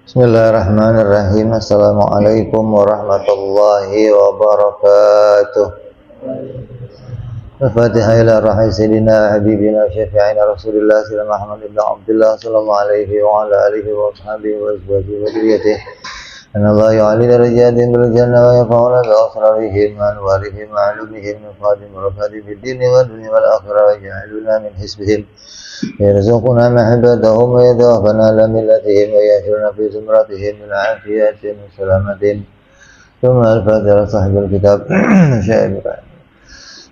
Bismillahirrahmanirrahim. Assalamualaikum warahmatullahi wabarakatuh. Al-Fatihah ila rahai sayyidina habibina syafi'ina Rasulillah sallallahu Muhammad ibn Abdullah sallallahu alaihi wa ala alihi wa ashabihi wa azwajihi wa dhurriyyatihi. Anna Allah ya'ali darajatihim bil jannah wa yafa'una bi asrarihim wa anwarihim wa 'ulumihim min qadim wa rafadi fid dini wa dunya wal akhirah wa ja'aluna min hisbihim. يرزقنا محبتهم ويتوفنا على ملتهم ويحشرنا في زمرتهم من عافية وسلامة. ثم الفاتحة صاحب الكتاب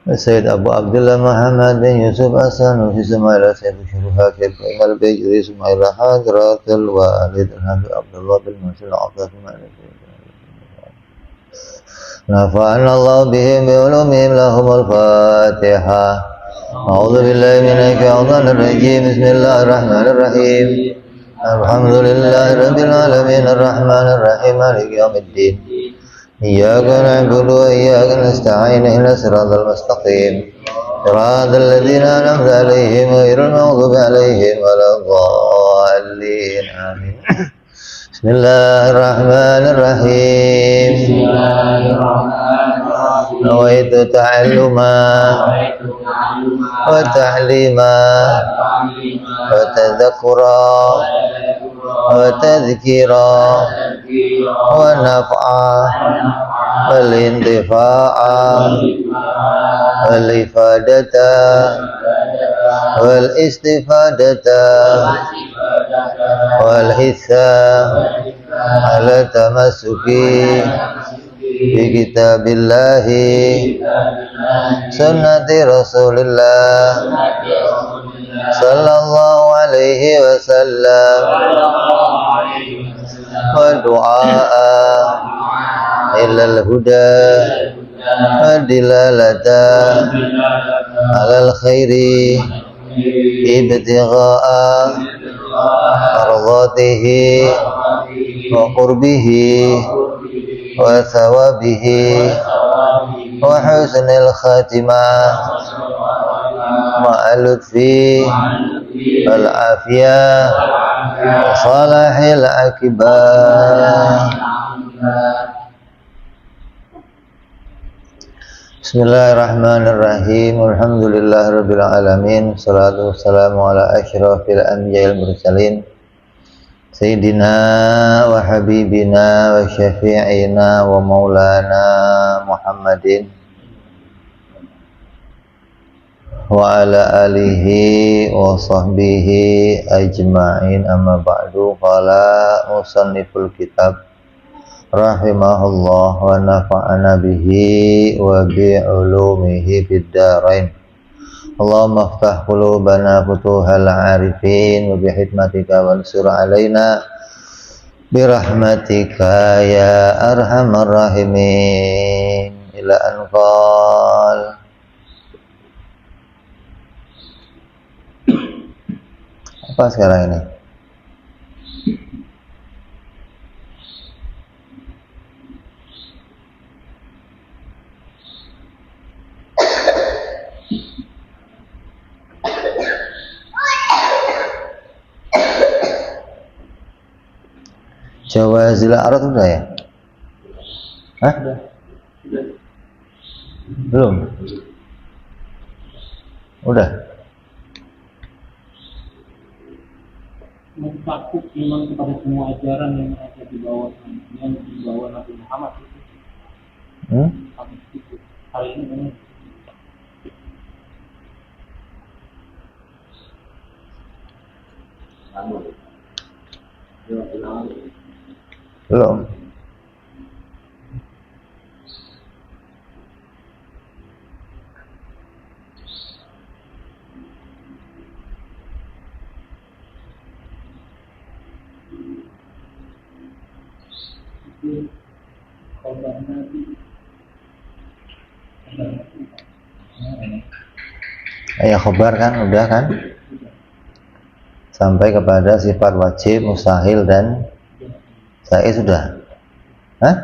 السيد أبو عبد الله محمد بن يوسف السنوسي إسماعيل سيف الشروحات كيف البيجري إسماعيل حضرات الوالد الحبيب عبد الله بن مسعود العطاف نفعنا الله بهم بعلومهم. لهم الفاتحة. أعوذ بالله من الشيطان الرجيم. بسم الله الرحمن الرحيم. الحمد لله رب العالمين الرحمن الرحيم مالك يوم الدين. إياك نعبد وإياك نستعين اهدنا الصراط المستقيم صراط الذين أنعمت عليهم غير المغضوب عليهم ولا الضالين آمين. بسم الله الرحمن الرحيم. نويت تعلما وتعليما وتذكرا وتذكيرا ونفعا والانتفاعا والإفادة والاستفادة والحثا على التمسك بكتاب الله سنة رسول الله صلى الله عليه وسلم ودعاء إلى الهدى والدلالة على الخير ابتغاء مرضاته وقربه وثوابه وحسن الخاتمة مع اللطف والعافية وصلاح العاقبة. Bismillahirrahmanirrahim. Alhamdulillahirabbil alamin. Wassalatu wassalamu ala asyrafil anbiya'il mursalin. Sayyidina wa habibina wa syafi'ina wa maulana Muhammadin wa ala alihi wa sahbihi ajma'in. Amma ba'du. Qala musanniful kitab rahimahullah wa nafa'ana bihi wa bi'ulumihi fid darain. Allahumma aftah qulubana futuhal arifin wa bihikmatika wansur alaina birahmatika ya arhamar rahimin. Ila anqal. Apa sekarang ini? Jawazil a'rad udah ya? Hah? Belum? Udah? Takut memang kepada semua ajaran yang ada di bawah Nabi Muhammad itu. Hal ini memang Belum. Ya khabar kan udah kan? Sampai kepada sifat wajib, mustahil dan jaiz sudah. Hah?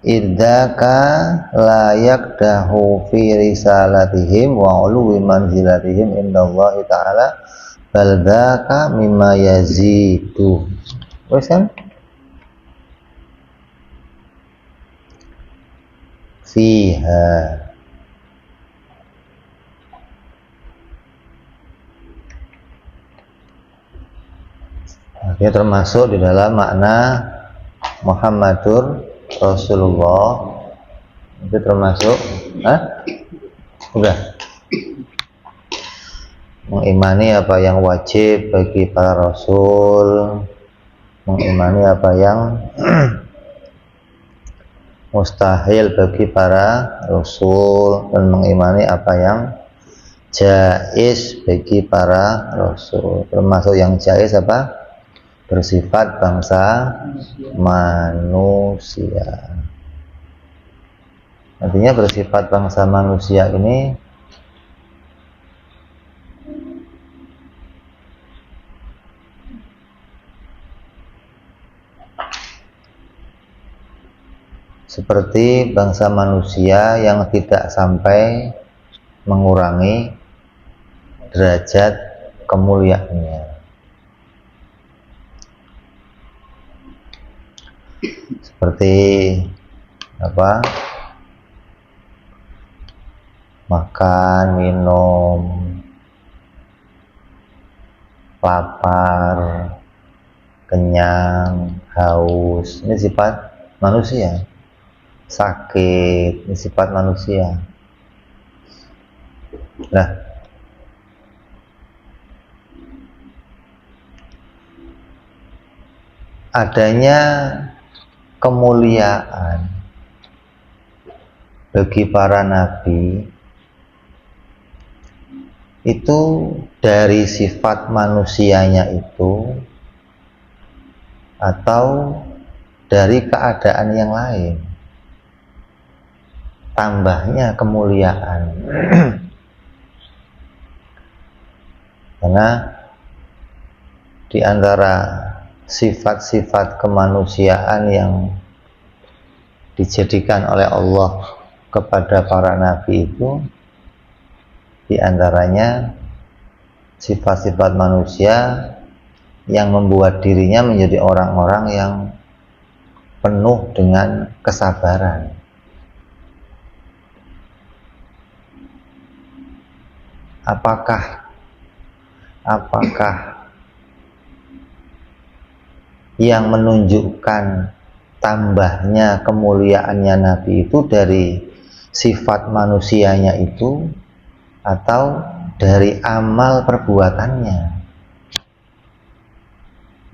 idzaka layak dahu fi risalatihim wa uluwi manzilatihim indallahi ta'ala bal dzaka mimma yazidu. Wes kan? Fiha. Dia termasuk di dalam makna Muhammadur Rasulullah. Itu termasuk, udah mengimani apa yang wajib bagi para rasul, mengimani apa yang mustahil bagi para rasul, dan mengimani apa yang jaiz bagi para rasul. Termasuk yang jaiz apa? Bersifat bangsa manusia. Artinya bersifat bangsa manusia ini seperti bangsa manusia yang tidak sampai mengurangi derajat kemuliaannya. Seperti apa? Makan, minum, lapar, kenyang, haus, ini sifat manusia. Sakit, ini sifat manusia. Nah, adanya kemuliaan bagi para nabi itu dari sifat manusianya itu atau dari keadaan yang lain, tambahnya kemuliaan. Karena di antara sifat-sifat kemanusiaan yang dijadikan oleh Allah kepada para nabi itu, di antaranya sifat-sifat manusia yang membuat dirinya menjadi orang-orang yang penuh dengan kesabaran. Apakah yang menunjukkan tambahnya kemuliaannya Nabi itu dari sifat manusianya itu atau dari amal perbuatannya?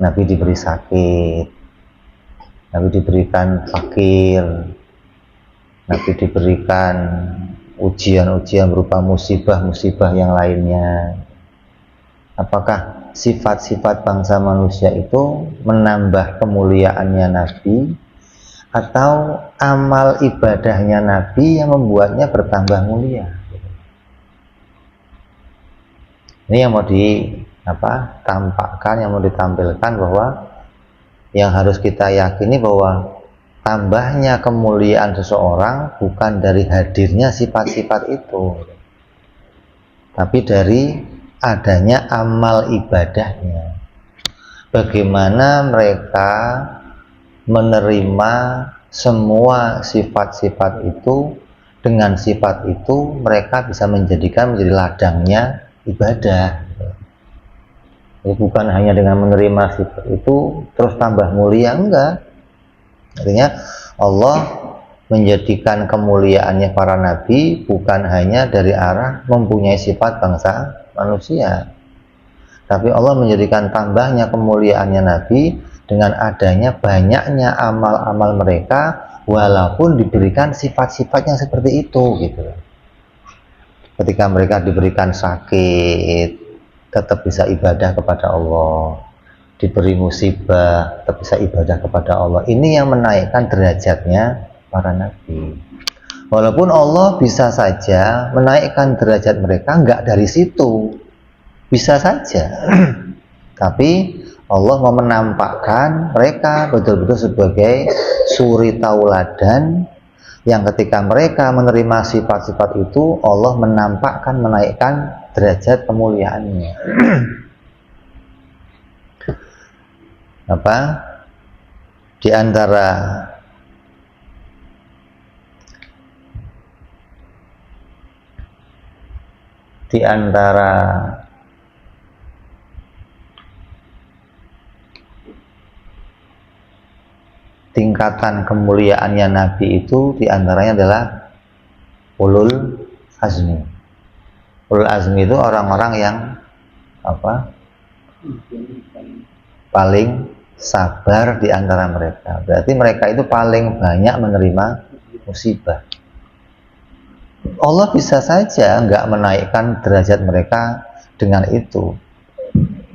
Nabi diberi sakit, Nabi diberikan fakir, Nabi diberikan ujian-ujian berupa musibah-musibah yang lainnya. Apakah sifat-sifat bangsa manusia itu menambah kemuliaannya Nabi atau amal ibadahnya Nabi yang membuatnya bertambah mulia? Ini yang mau tampakkan, yang mau ditampilkan, bahwa yang harus kita yakini bahwa tambahnya kemuliaan seseorang bukan dari hadirnya sifat-sifat itu, tapi dari adanya amal ibadahnya. Bagaimana mereka menerima semua sifat-sifat itu, dengan sifat itu mereka bisa menjadikan menjadi ladangnya ibadah. Jadi bukan hanya dengan menerima sifat itu terus tambah mulia, enggak. Artinya Allah menjadikan kemuliaannya para nabi bukan hanya dari arah mempunyai sifat bangsa manusia, tapi Allah menjadikan tambahnya kemuliaannya nabi dengan adanya banyaknya amal-amal mereka, walaupun diberikan sifat-sifat yang seperti itu gitu. Ketika mereka diberikan sakit, tetap bisa ibadah kepada Allah. Diberi musibah, tetap bisa ibadah kepada Allah. Ini yang menaikkan derajatnya para nabi. Walaupun Allah bisa saja menaikkan derajat mereka enggak dari situ, bisa saja. Tapi Allah mau menampakkan mereka betul-betul sebagai suri tauladan yang ketika mereka menerima sifat-sifat itu, Allah menampakkan, menaikkan derajat kemuliaannya. Apa? Di antara tingkatan kemuliaannya Nabi itu diantaranya adalah ulul azmi. Ulul azmi itu orang-orang yang apa? Paling sabar di antara mereka. Berarti mereka itu paling banyak menerima musibah. Allah bisa saja nggak menaikkan derajat mereka dengan itu.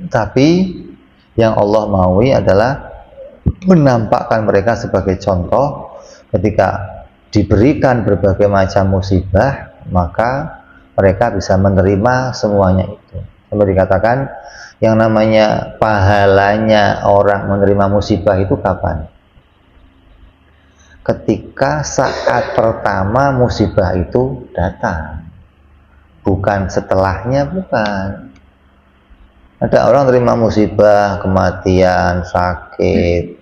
Tapi yang Allah maui adalah menampakkan mereka sebagai contoh ketika diberikan berbagai macam musibah, maka mereka bisa menerima semuanya itu. Sampai dikatakan yang namanya pahalanya orang menerima musibah itu kapan? Ketika saat pertama musibah itu datang, bukan setelahnya, bukan. Ada orang terima musibah, kematian, sakit,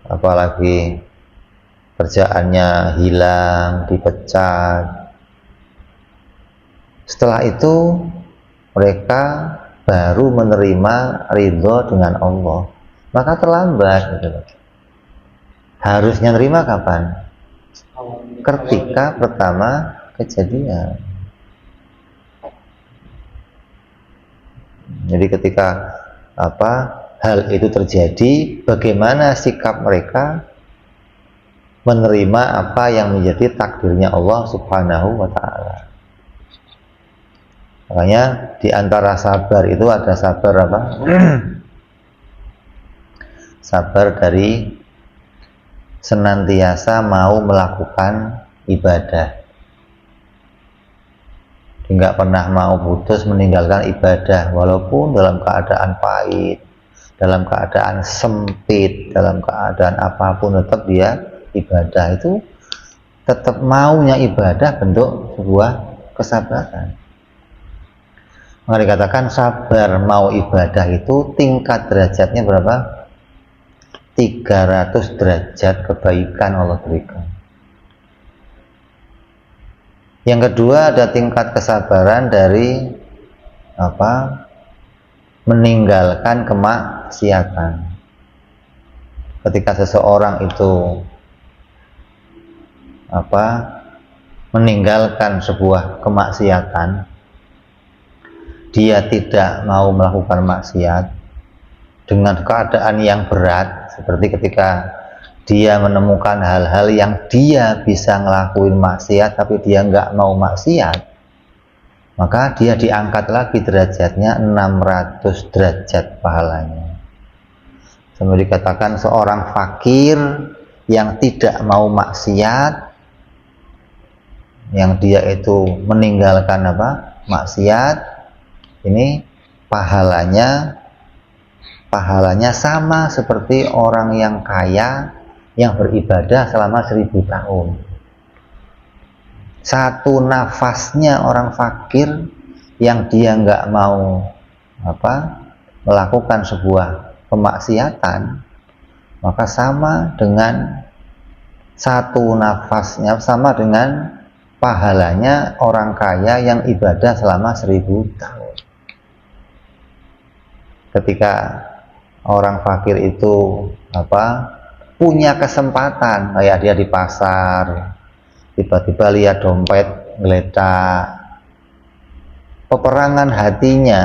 apalagi kerjaannya hilang, dipecat. Setelah itu mereka baru menerima ridho dengan Allah, maka terlambat gitu. Harusnya nerima kapan? Ketika pertama kejadian. Jadi ketika hal itu terjadi, bagaimana sikap mereka menerima apa yang menjadi takdirnya Allah Subhanahu wa ta'ala. Makanya di antara sabar itu ada sabar apa? Sabar dari senantiasa mau melakukan ibadah. Nggak pernah mau putus meninggalkan ibadah, walaupun dalam keadaan pahit, dalam keadaan sempit, dalam keadaan apapun tetap dia ibadah. Itu tetap maunya ibadah bentuk sebuah kesabaran. Maka dikatakan sabar mau ibadah itu tingkat derajatnya berapa? 300 derajat kebaikan Allah berikan. Yang kedua ada tingkat kesabaran dari meninggalkan kemaksiatan. Ketika seseorang itu meninggalkan sebuah kemaksiatan, dia tidak mau melakukan maksiat dengan keadaan yang berat, seperti ketika dia menemukan hal-hal yang dia bisa ngelakuin maksiat tapi dia nggak mau maksiat, maka dia diangkat lagi derajatnya 600 derajat pahalanya. Sampai dikatakan seorang fakir yang tidak mau maksiat, yang dia itu meninggalkan maksiat, ini pahalanya sama seperti orang yang kaya yang beribadah selama 1000 tahun. Satu nafasnya orang fakir yang dia nggak mau melakukan sebuah kemaksiatan, maka sama dengan satu nafasnya, sama dengan pahalanya orang kaya yang ibadah selama 1000 tahun. Ketika orang fakir itu punya kesempatan, kayak dia di pasar, tiba-tiba lihat dompet ngeledak, peperangan hatinya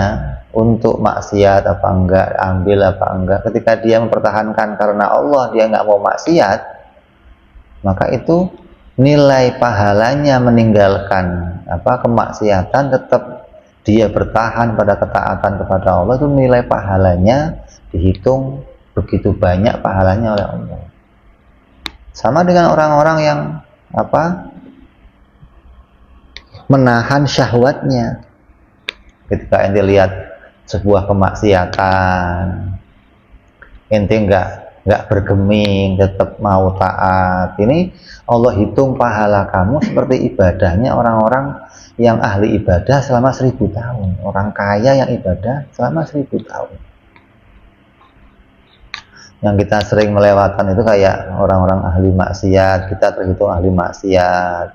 untuk maksiat apa enggak, ambil apa enggak. Ketika dia mempertahankan karena Allah, dia nggak mau maksiat, maka itu nilai pahalanya meninggalkan kemaksiatan, tetap dia bertahan pada ketaatan kepada Allah, itu nilai pahalanya dihitung begitu banyak pahalanya oleh Allah. Sama dengan orang-orang yang menahan syahwatnya. Ketika ente lihat sebuah kemaksiatan, ente nggak bergeming, tetap mau taat. Ini Allah hitung pahala kamu seperti ibadahnya orang-orang yang ahli ibadah selama 1000 tahun, orang kaya yang ibadah selama 1000 tahun. Yang kita sering melewatkan itu kayak orang-orang ahli maksiat, kita terhitung ahli maksiat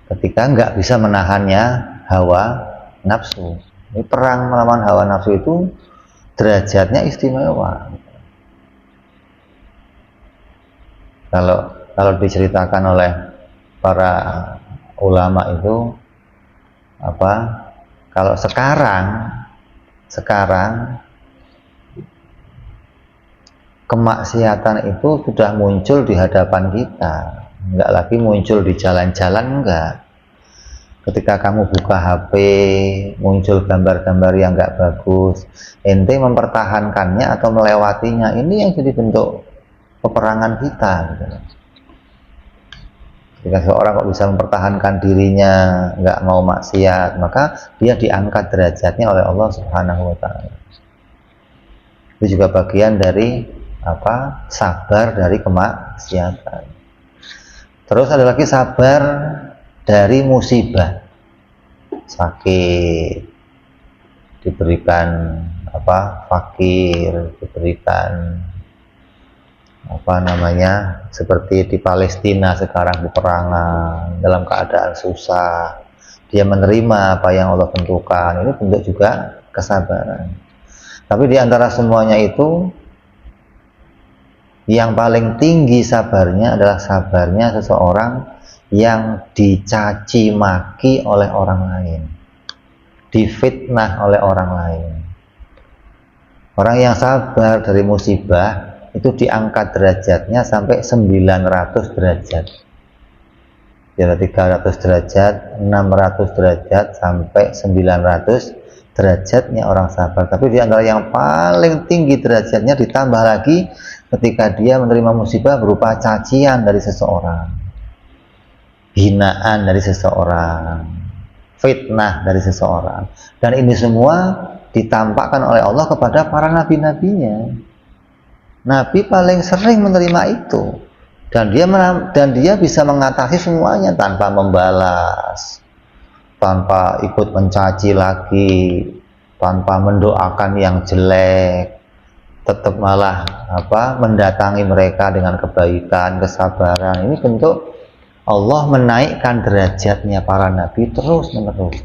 ketika nggak bisa menahannya hawa nafsu. Ini perang melawan hawa nafsu itu derajatnya istimewa. Kalau diceritakan oleh para ulama itu apa? Kalau sekarang kemaksiatan itu sudah muncul di hadapan kita, nggak lagi muncul di jalan-jalan, enggak. Ketika kamu buka HP, muncul gambar-gambar yang nggak bagus, ente mempertahankannya atau melewatinya, ini yang jadi bentuk peperangan kita. Gitu. Ketika seorang kok bisa mempertahankan dirinya, nggak mau maksiat, maka dia diangkat derajatnya oleh Allah Subhanahu Wa Taala. Itu juga bagian dari sabar dari kemaksiatan. Terus ada lagi sabar dari musibah, sakit, diberikan fakir, diberikan seperti di Palestina sekarang peperangan, dalam keadaan susah, dia menerima apa yang Allah tentukan. Ini bentuk juga kesabaran. Tapi di antara semuanya itu, yang paling tinggi sabarnya adalah sabarnya seseorang yang dicaci maki oleh orang lain, difitnah oleh orang lain. Orang yang sabar dari musibah itu diangkat derajatnya sampai 900 derajat. Jadi 300 derajat, 600 derajat, sampai 900 derajatnya orang sabar. Tapi di antara yang paling tinggi derajatnya ditambah lagi ketika dia menerima musibah berupa cacian dari seseorang, hinaan dari seseorang, fitnah dari seseorang. Dan ini semua ditampakkan oleh Allah kepada para nabi-nabinya. Nabi paling sering menerima itu, dan dia bisa mengatasi semuanya tanpa membalas, tanpa ikut mencaci lagi, tanpa mendoakan yang jelek, tetap malah mendatangi mereka dengan kebaikan, kesabaran. Ini bentuk Allah menaikkan derajatnya para nabi terus menerus,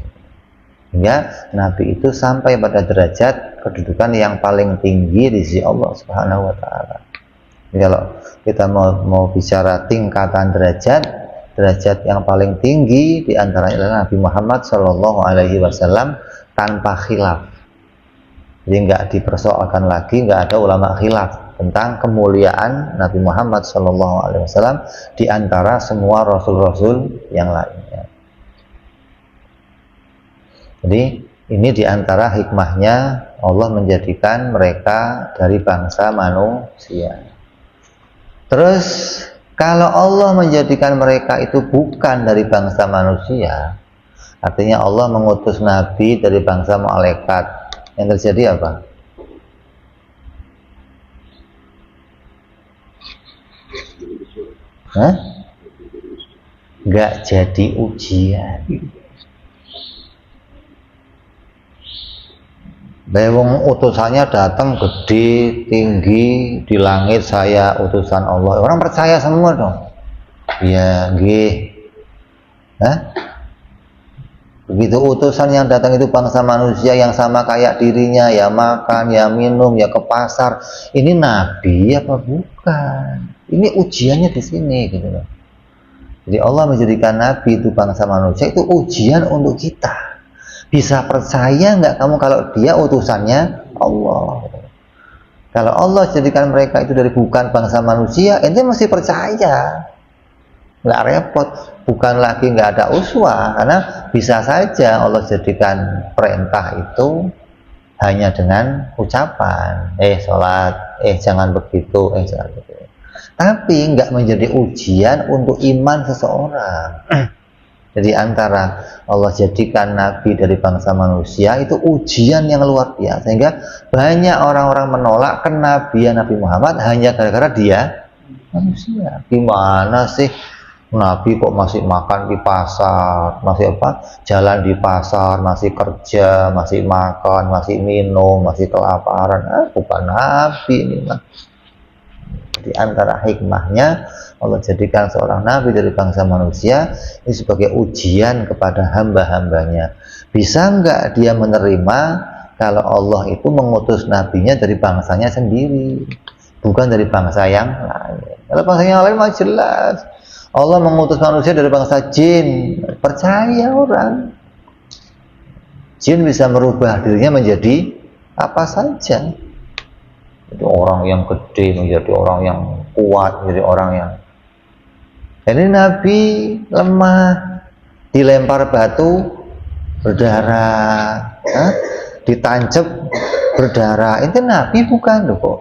hingga nabi itu sampai pada derajat kedudukan yang paling tinggi di sisi Allah Subhanahu Wa Taala. Jadi kalau kita mau bicara tingkatan derajat yang paling tinggi di antaranya adalah Nabi Muhammad Shallallahu Alaihi Wasallam tanpa khilaf. Jadi nggak dipersoalkan lagi, nggak ada ulama khilaf tentang kemuliaan Nabi Muhammad Shallallahu Alaihi Wasallam di antara semua rasul-rasul yang lainnya. Jadi ini di antara hikmahnya Allah menjadikan mereka dari bangsa manusia. Terus kalau Allah menjadikan mereka itu bukan dari bangsa manusia, artinya Allah mengutus nabi dari bangsa malaikat, yang terjadi apa? Nggak jadi ujian. Wong utusannya datang gede, tinggi, di langit saya utusan Allah. Orang percaya semua dong. Ya, nggih. Begitu utusan yang datang itu bangsa manusia yang sama kayak dirinya, ya makan, ya minum, ya ke pasar. Ini nabi apa bukan? Ini ujiannya di sini gitu loh. Jadi Allah menjadikan nabi itu bangsa manusia itu ujian untuk kita. Bisa percaya nggak kamu kalau dia utusannya Allah? Kalau Allah jadikan mereka itu dari bukan bangsa manusia, ente mesti percaya. Nggak repot, bukan lagi nggak ada uswah, karena bisa saja Allah jadikan perintah itu hanya dengan ucapan, sholat, jangan begitu, jangan begitu. Tapi nggak menjadi ujian untuk iman seseorang. Jadi antara Allah jadikan Nabi dari bangsa manusia itu ujian yang luar biasa, sehingga banyak orang-orang menolak kenabian Nabi Muhammad hanya gara-gara dia manusia. Gimana sih Nabi kok masih makan di pasar, masih jalan di pasar, masih kerja, masih makan, masih minum, masih kelaparan? Bukan Nabi ini mah. Di antara hikmahnya Allah jadikan seorang nabi dari bangsa manusia ini sebagai ujian kepada hamba-hambanya. Bisa enggak dia menerima kalau Allah itu mengutus nabinya dari bangsanya sendiri, bukan dari bangsa yang lain? Kalau bangsa yang lain mah jelas Allah mengutus manusia dari bangsa jin, percaya orang. Jin bisa merubah dirinya menjadi apa saja. Jadi orang yang gede menjadi orang yang kuat, menjadi orang yang. Jadi Nabi lemah, dilempar batu berdarah, ditancap berdarah. Itu Nabi bukan loh kok.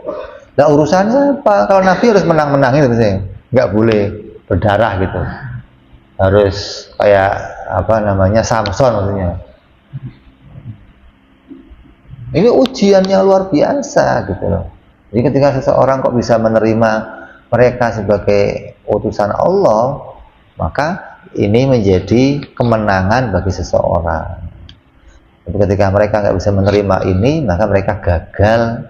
Nah urusannya apa? Kalau Nabi harus menang-menangin misalnya, nggak boleh berdarah gitu. Harus kayak Samson maksudnya. Ini ujian yang luar biasa gitu loh. Jadi ketika seseorang kok bisa menerima mereka sebagai utusan Allah, maka ini menjadi kemenangan bagi seseorang. Tapi ketika mereka nggak bisa menerima ini, maka mereka gagal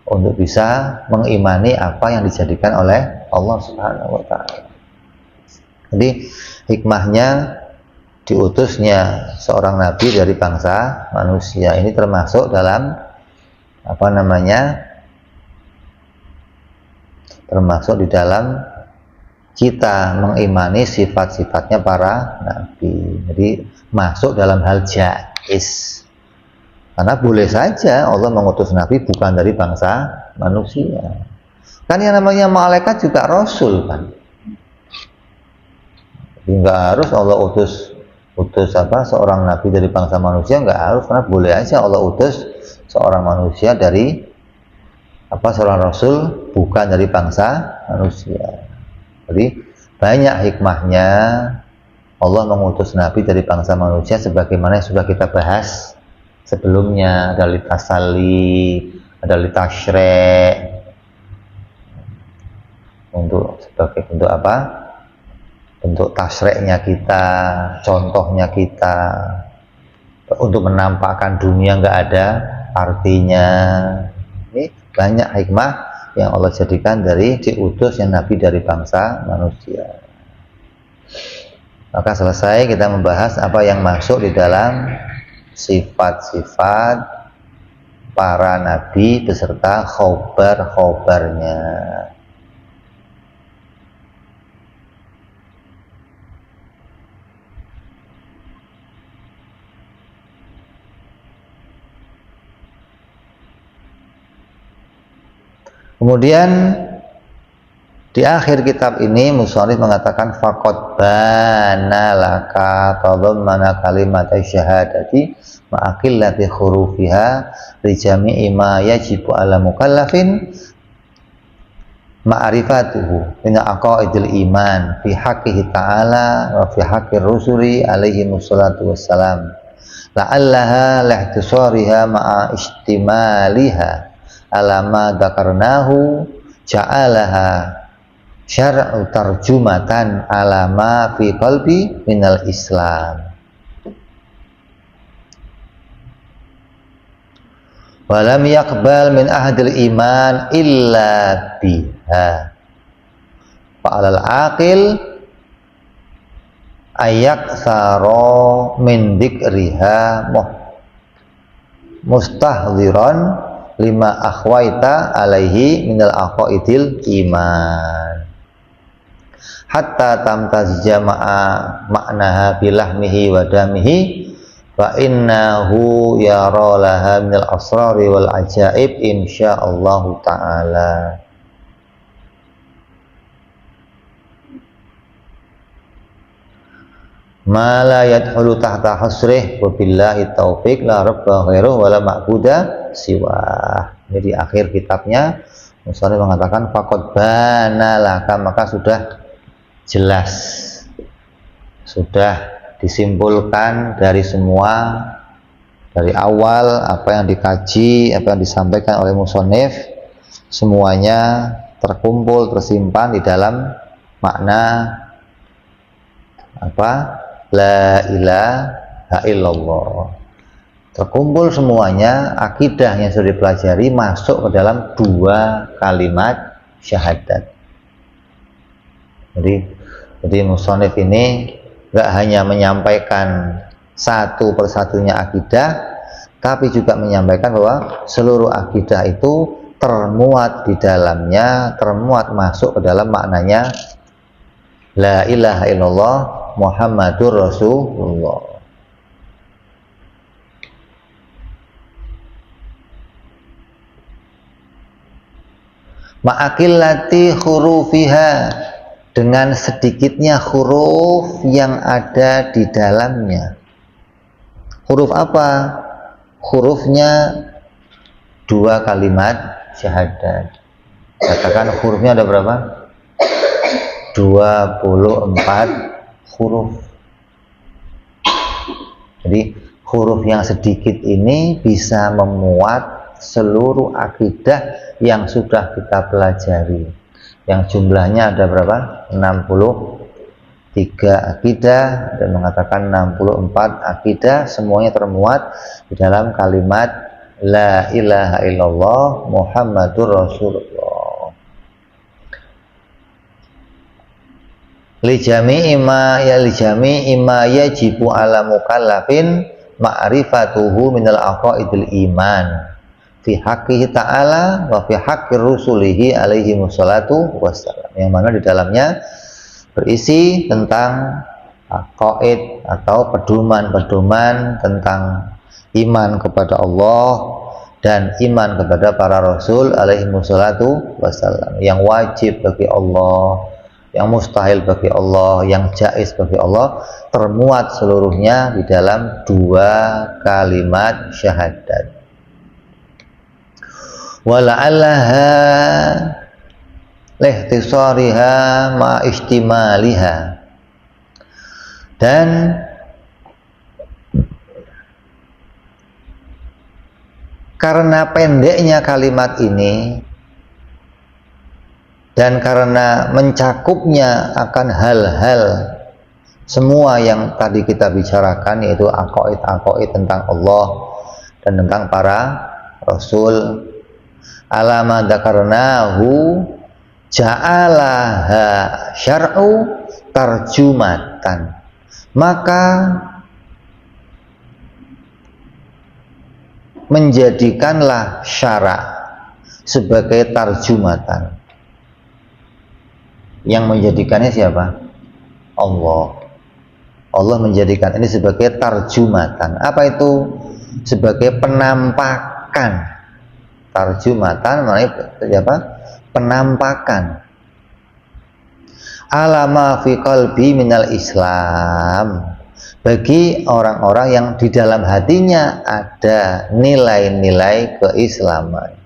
untuk bisa mengimani apa yang dijadikan oleh Allah Subhanahu wa Ta'ala. Jadi hikmahnya diutusnya seorang nabi dari bangsa manusia ini termasuk dalam termasuk di dalam kita mengimani sifat-sifatnya para nabi. Jadi masuk dalam hal jaiz. Karena boleh saja Allah mengutus nabi bukan dari bangsa manusia. Kan yang namanya malaikat juga rasul kan. Jadi nggak harus Allah utus seorang nabi dari bangsa manusia, nggak harus, karena boleh aja Allah utus seorang manusia dari seorang rasul bukan dari bangsa manusia. Jadi banyak hikmahnya Allah mengutus nabi dari bangsa manusia, sebagaimana yang sudah kita bahas sebelumnya. Ada litasali, ada litasyre', sebagai bentuk bentuk tasreknya kita, contohnya kita, untuk menampakkan dunia nggak ada artinya. Ini banyak hikmah yang Allah jadikan dari diutus yang nabi dari bangsa manusia. Maka selesai kita membahas apa yang masuk di dalam sifat-sifat para nabi beserta khobar-khobarnya. Kemudian di akhir kitab ini musannif mengatakan faqad bana laka tadammana kalimat syahadati ma'aqillati hurufiha li jami'i ma yajibu ala mukallafin ma'rifatuhu min aqaidil iman fi haqqihi ta'ala wa fi haqqir rusuli alaihi wassalatu wassalam la'allaha lihtisariha ma'a istimaliha alama dzakarnahu ja'alaha syar'u tarjumatan alama fi qalbi minal Islam. Walam yaqbal min ahadil iman illa biha. Fa'alal aqil ayak saro min dzikriha mustahdziran lima akhwaita alaihi minal aqaidil iman hatta tamtazija ma'naha bilahmihi wa damihi fa innahu yara laha minal asrari wal ajaib insyaallah ta'ala. Ma la yadkhulu tahta hasrih wa billahi taufiq la rabba ghairuh wa la ma'buda siwah. Jadi di akhir kitabnya musannif mengatakan faqad bana laka, maka sudah jelas, sudah disimpulkan dari semua, dari awal apa yang dikaji, apa yang disampaikan oleh musonif, semuanya terkumpul, tersimpan di dalam makna apa? La ilaha illallah. Terkumpul semuanya, akidah yang sudah dipelajari masuk ke dalam 2 kalimat syahadat. Jadi musonif ini nggak hanya menyampaikan satu persatunya akidah, tapi juga menyampaikan bahwa seluruh akidah itu termuat di dalamnya, termuat masuk ke dalam maknanya la ilaha illallah Muhammadur Rasulullah. Ma'akillati hurufiha, dengan sedikitnya huruf yang ada di dalamnya. Huruf apa? Hurufnya 2 kalimat syahadat. Katakan hurufnya ada berapa? 24 huruf. Jadi huruf yang sedikit ini bisa memuat seluruh akidah yang sudah kita pelajari, yang jumlahnya ada berapa? 63 akidah, dan mengatakan 64 akidah, semuanya termuat di dalam kalimat la ilaha illallah Muhammadur Rasulullah. Lijami ima yajibu ala mukallafin ma'rifatuhu minal aqaidil iman fi haqqihi ta'ala wa fi haqqi rusulihi alaihi wassalatu wassalam, yang mana di dalamnya berisi tentang aqaid atau pedoman-pedoman tentang iman kepada Allah dan iman kepada para rasul alaihi wassalatu wassalam, yang wajib bagi Allah, yang mustahil bagi Allah, yang jaiz bagi Allah, termuat seluruhnya di dalam 2 kalimat syahadat. Wala'allaha lihtisariha ma istimaliha, dan karena pendeknya kalimat ini dan karena mencakupnya akan hal-hal semua yang tadi kita bicarakan, yaitu aqaid tentang Allah dan tentang para rasul, alama dzakarnahu ja'alaha syar'u tarjumatan, maka menjadikanlah syara' sebagai tarjumatan. Yang menjadikannya siapa? Allah. Allah menjadikan ini sebagai tarjumatan. Apa itu? Sebagai penampakan. Tarjumatan maknanya apa? Penampakan. Alama fi qalbi minal Islam, bagi orang-orang yang di dalam hatinya ada nilai-nilai keislaman.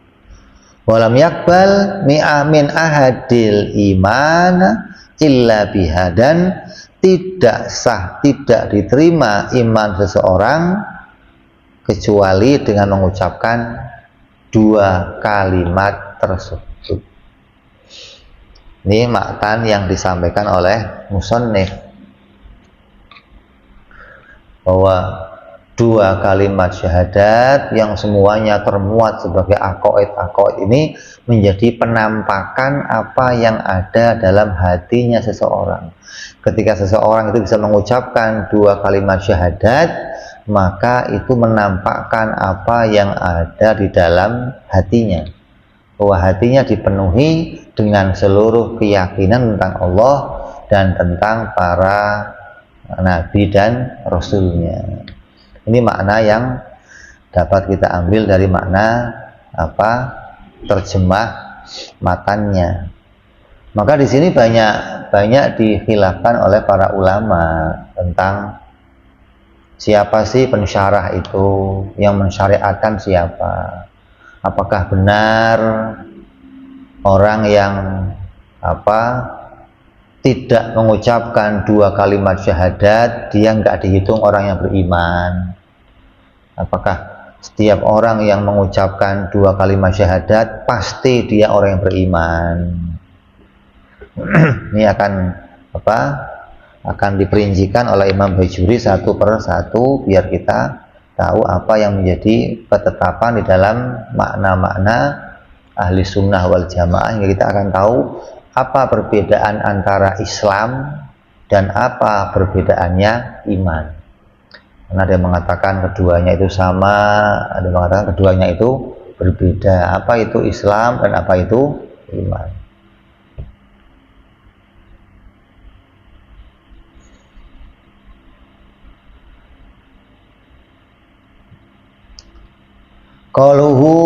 Walam yakbal mi'amin ahadil iman illa biha, dan tidak sah, tidak diterima iman seseorang kecuali dengan mengucapkan 2 kalimat tersebut. Ini maktan yang disampaikan oleh musannif, bahwa 2 kalimat syahadat yang semuanya termuat sebagai aqaid ini menjadi penampakan apa yang ada dalam hatinya seseorang. Ketika seseorang itu bisa mengucapkan 2 kalimat syahadat, maka itu menampakkan apa yang ada di dalam hatinya, bahwa hatinya dipenuhi dengan seluruh keyakinan tentang Allah dan tentang para nabi dan rasulnya. Ini makna yang dapat kita ambil dari makna apa? Terjemah matannya. Maka di sini banyak dikhilafkan oleh para ulama tentang siapa sih pensyarah itu, yang mensyariatkan siapa. Apakah benar orang yang tidak mengucapkan dua kalimat syahadat, dia nggak dihitung orang yang beriman. Apakah setiap orang yang mengucapkan dua kalimat syahadat pasti dia orang yang beriman? Ini akan diperincikan oleh Imam Bajuri satu per satu biar kita tahu apa yang menjadi ketetapan di dalam makna-makna ahli sunnah wal jamaah, hingga kita akan tahu apa perbedaan antara Islam dan apa perbedaannya iman. Karena ada yang mengatakan keduanya itu sama, ada yang mengatakan keduanya itu berbeda. Apa itu Islam dan apa itu iman? Qaluhu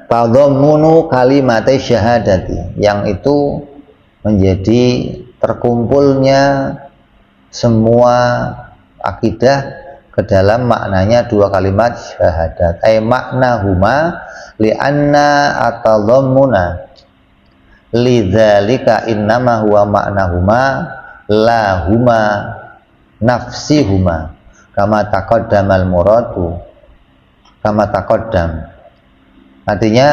tadhammunu kalimati syahadati, yang itu menjadi terkumpulnya semua akidah ke dalam maknanya dua kalimat syahadat. Ay maknahuma li'anna atadhammuna lidzalika innama huwa maknahuma la huma nafsihuma kama taqaddamal muradu kama taqaddam. Artinya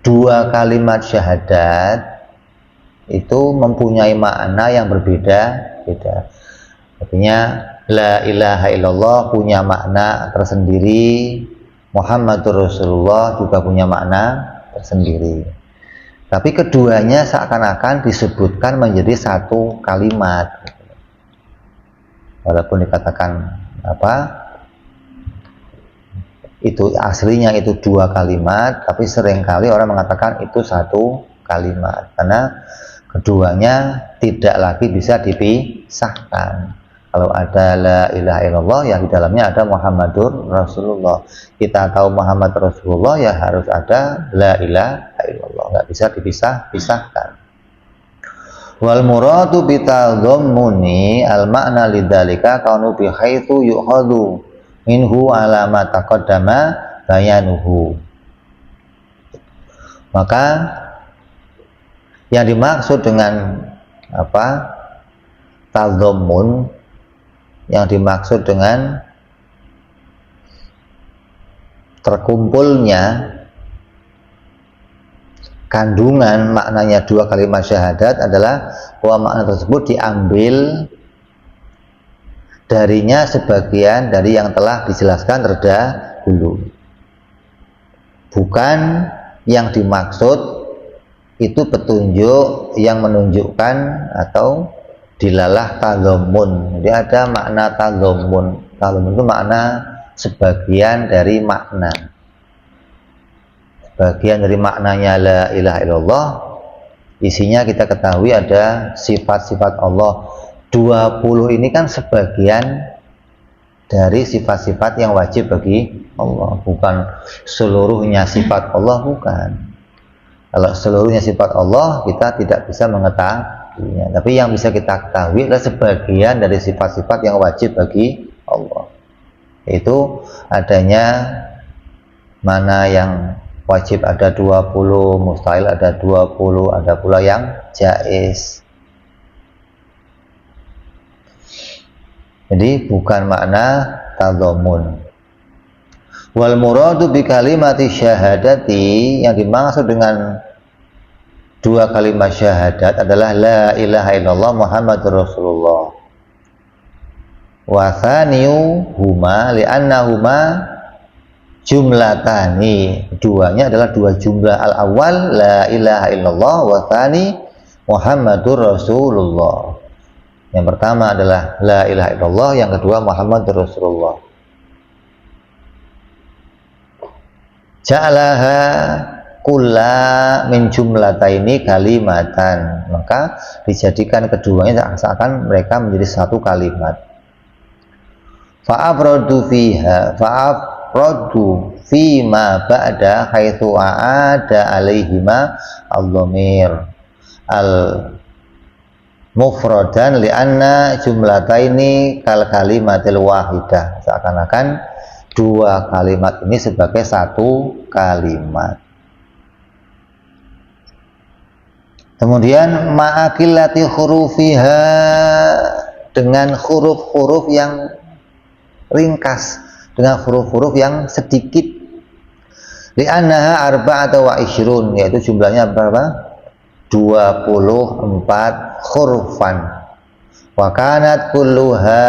dua kalimat syahadat itu mempunyai makna yang berbeda-beda. Artinya la ilaha illallah punya makna tersendiri, Muhammadur Rasulullah juga punya makna tersendiri. Tapi keduanya seakan-akan disebutkan menjadi satu kalimat. Walaupun dikatakan itu aslinya itu dua kalimat, tapi seringkali orang mengatakan itu satu kalimat karena keduanya tidak lagi bisa dipisahkan. Kalau ada la ilaha illallah, ya di dalamnya ada Muhammadur Rasulullah. Kita tahu Muhammad Rasulullah, ya harus ada la ilaha illallah, nggak bisa dipisahkan. Wal muradu bitadhammuni al makna lidzalika kaunu bi haitsu yu'khadhu minhu ala ma taqaddama bayanuhu. Maka yang dimaksud dengan tadhammun, yang dimaksud dengan terkumpulnya kandungan maknanya dua kalimat syahadat adalah bahwa makna tersebut diambil darinya sebagian dari yang telah dijelaskan terdahulu. Bukan yang dimaksud itu petunjuk yang menunjukkan atau dilalah tadhammun. Jadi ada makna tadhammun. Tadhammun itu makna sebagian dari makna. Sebagian dari maknanya la ilaha illallah, isinya kita ketahui ada sifat-sifat Allah. 20 ini kan sebagian dari sifat-sifat yang wajib bagi Allah, bukan seluruhnya sifat Allah, bukan. Kalau seluruhnya sifat Allah kita tidak bisa mengetahuinya, tapi yang bisa kita ketahui adalah sebagian dari sifat-sifat yang wajib bagi Allah, yaitu adanya mana yang wajib ada 20, mustahil ada 20, ada pula yang jaiz. Jadi bukan makna tadhammun. Wal muradu bi kalimati syahadati, yang dimaksud dengan dua kalimat syahadat adalah la ilaha illallah Muhammadur Rasulullah. Wa thaniyu huma li'annahuma jumlatani. Keduanya adalah dua jumlah. Al awal la ilaha illallah wa thani Muhammadur Rasulullah. Yang pertama adalah la ilaha illallah, yang kedua Muhammadur Rasulullah. Ja'alaha kulla min jumlataini kalimatan, maka dijadikan keduanya seakan mereka menjadi satu kalimat. Fa'afradu fima ba'da haitsu a'ada alaihima al-dhamir mufradan li'anna jumlataini kal kalimatil wahidah, seakan-akan dua kalimat ini sebagai satu kalimat. Kemudian ma'akillati hurufiha, dengan huruf-huruf yang ringkas, dengan huruf-huruf yang sedikit. Li'annaha arba'ata wa ishrun, yaitu jumlahnya berapa? 24 hurufan. Wa kanat kulluha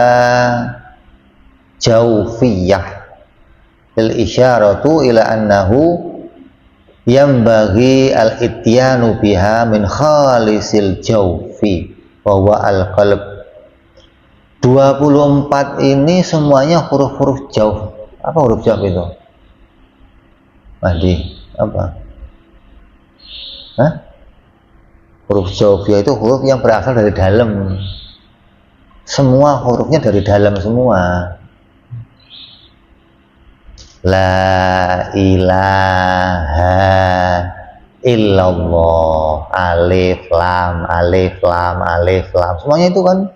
jawfiyah. Il isyaratu ila annahu yambaghi al-ityanu biha min khalisil jawfi wa huwa al-qalb. 24 ini semuanya huruf-huruf jawf. Apa huruf jawf itu? Mahdi, apa? Hah? Huruf jawf itu huruf yang berasal dari dalam. Semua hurufnya dari dalam semua. La ilaha illallah, alif lam alif lam alif lam, semuanya itu kan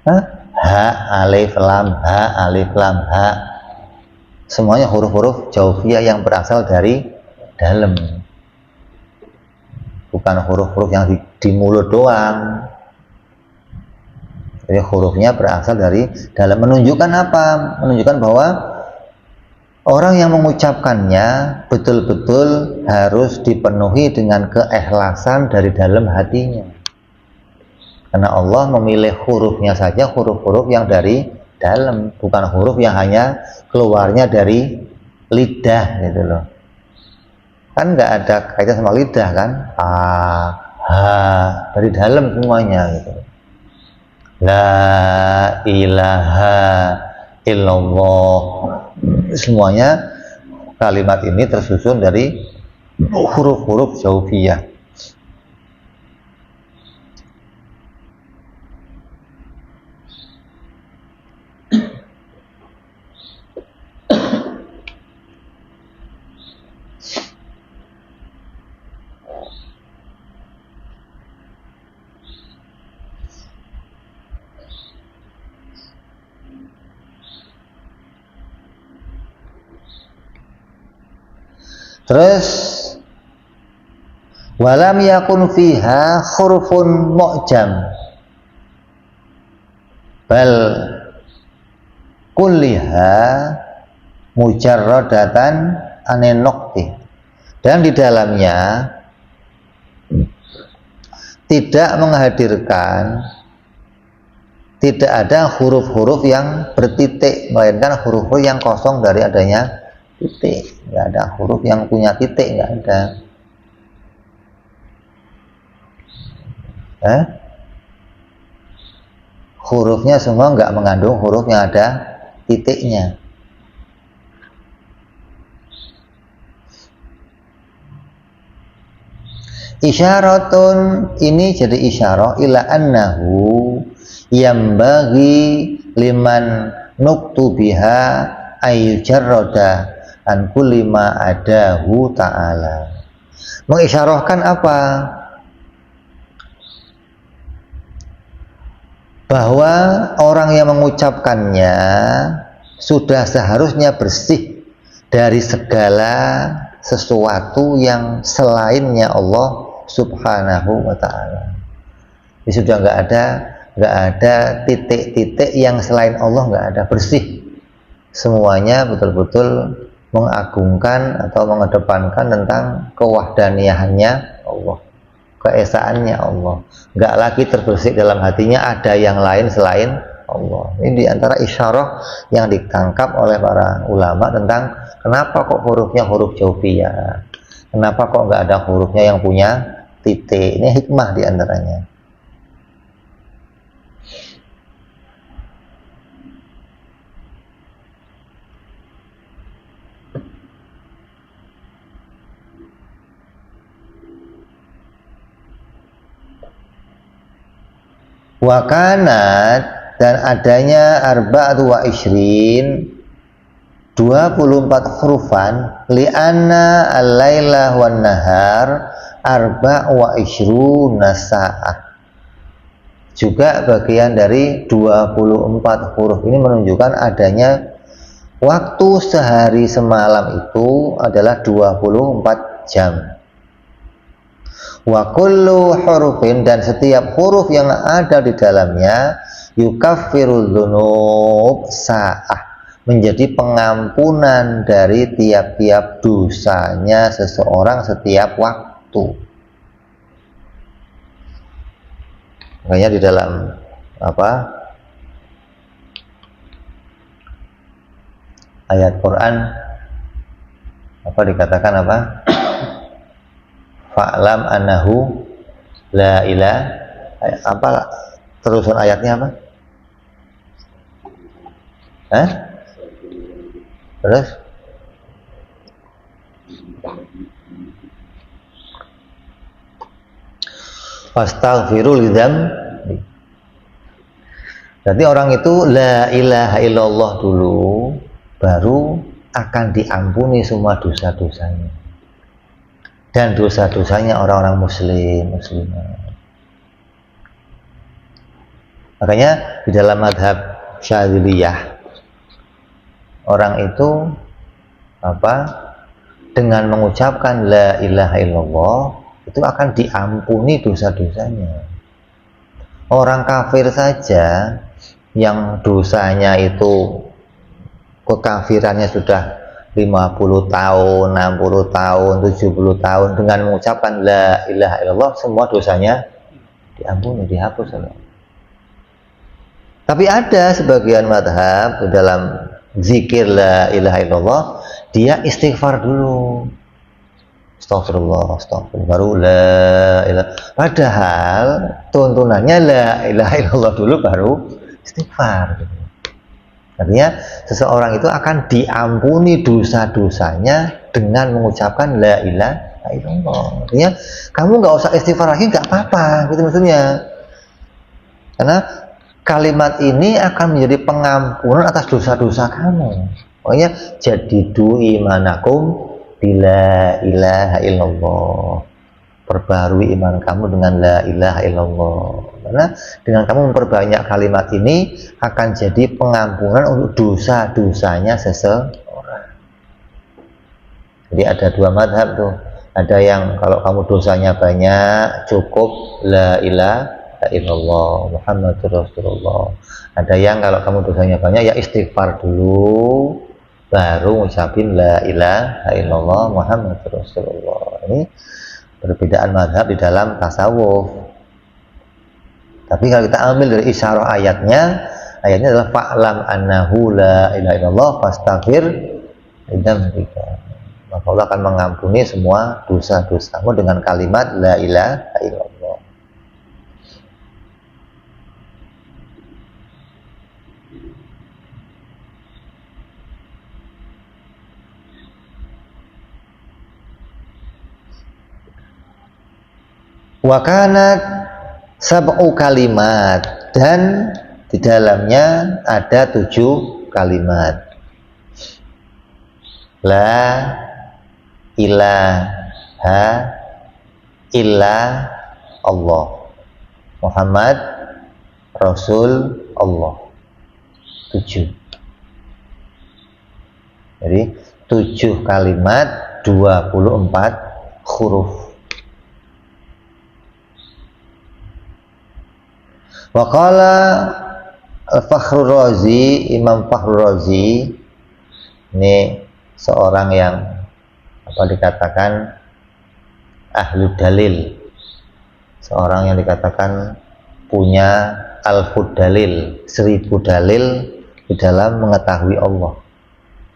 ha alif lam ha alif lam ha, semuanya huruf-huruf jawfiyah yang berasal dari dalam, bukan huruf-huruf yang di mulut doang. Jadi hurufnya berasal dari dalam. Menunjukkan apa? Menunjukkan bahwa orang yang mengucapkannya betul-betul harus dipenuhi dengan keikhlasan dari dalam hatinya. Karena Allah memilih hurufnya saja huruf-huruf yang dari dalam, bukan huruf yang hanya keluarnya dari lidah gitu loh. Kan nggak ada kaitan sama lidah kan? Dari dalam semuanya gitu. La ilaha illallah, semuanya kalimat ini tersusun dari huruf-huruf jawfiyah. Terus walam yakun fiha hurufun mu'jam bal kulliha mujarradatan anin nuqti, dan di dalamnya tidak menghadirkan, tidak ada huruf-huruf yang bertitik, melainkan huruf-huruf yang kosong dari adanya titik. Nggak ada huruf yang punya titik, nggak ada. Hurufnya semua nggak mengandung huruf yang ada titiknya. Isyaratun, ini jadi isyarah ila annahu yambaghi liman nuktubiha ayyujarrada an kulli ma adahu ta'ala. Mengisyarahkan apa? Bahwa orang yang mengucapkannya sudah seharusnya bersih dari segala sesuatu yang selainnya Allah subhanahu wa ta'ala. Ini sudah nggak ada titik-titik yang selain Allah, nggak ada, bersih. Semuanya betul-betul mengagungkan atau mengedepankan tentang kewahdaniyahannya Allah, keesaannya Allah. Nggak lagi terbersih dalam hatinya ada yang lain selain Allah. Ini diantara isyarah yang ditangkap oleh para ulama tentang kenapa kok hurufnya huruf jawfiyah, kenapa kok nggak ada hurufnya yang punya titik. Ini hikmah diantaranya. Wakanat, dan adanya arba'atu wa ishrin, 24 hurufan, li'anna al-laila wan nahar arba' wa ishruna sa'ah, juga bagian dari 24 huruf ini menunjukkan adanya waktu sehari semalam itu adalah 24 jam. Wa kullu hurufin, dan setiap huruf yang ada di dalamnya yukaffirul dzunub sa'ah, menjadi pengampunan dari tiap-tiap dosanya seseorang setiap waktu. Makanya di dalam ayat Quran dikatakan fa'lam annahu la ilaha, terusan ayatnya apa? Terus fastaghfirul dzambi. Berarti orang itu la ilaha illallah dulu, baru akan diampuni semua dosa-dosanya. Dan dosa-dosanya orang-orang muslimah. Makanya di dalam mazhab Syadziliyah, orang itu dengan mengucapkan la ilaha illallah itu akan diampuni dosa-dosanya. Orang kafir saja yang dosanya itu kekafirannya sudah 50 tahun, 60 tahun, 70 tahun, dengan mengucapkan la ilaha illallah semua dosanya diampuni, dihapus. Tapi ada sebagian madhab di dalam zikir la ilaha illallah, dia istighfar dulu, astagfirullah, baru la ilaha. Padahal tuntunannya la ilaha illallah dulu baru istighfar. Artinya seseorang itu akan diampuni dosa-dosanya dengan mengucapkan la ilaha illallah. Artinya kamu nggak usah istighfar lagi, nggak apa-apa, gitu maksudnya. Karena kalimat ini akan menjadi pengampunan atas dosa-dosa kamu. Pokoknya jadidu imanakum bila ilaha illallah. Perbarui iman kamu dengan la ilaha illallah. Karena dengan kamu memperbanyak kalimat ini akan jadi pengampunan untuk dosa-dosanya seseorang. Jadi ada dua madhab tuh. Ada yang kalau kamu dosanya banyak cukup la ilaha illallah Muhammadur Rasulullah. Ada yang kalau kamu dosanya banyak ya istighfar dulu baru ngucapin la ilaha illallah Muhammadur Rasulullah. Ini perbedaan mazhab di dalam tasawuf. Tapi kalau kita ambil dari isyarah ayatnya adalah fa'lam annahu la ilaha illallah fastaghfir lidzambika. Maka Allah akan mengampuni semua dosa-dosamu dengan kalimat la ilaha illallah. Wa kanat sab'u kalimat, dan di dalamnya ada 7 kalimat. La ilaha illa Allah Muhammad Rasul Allah. 7. Jadi 7 kalimat 24 huruf. Waqala Fakhrul Razi, Imam Fakhrul Razi ini seorang yang dikatakan ahlu dalil, seorang yang dikatakan punya alfud dalil, 1000 dalil di dalam mengetahui Allah.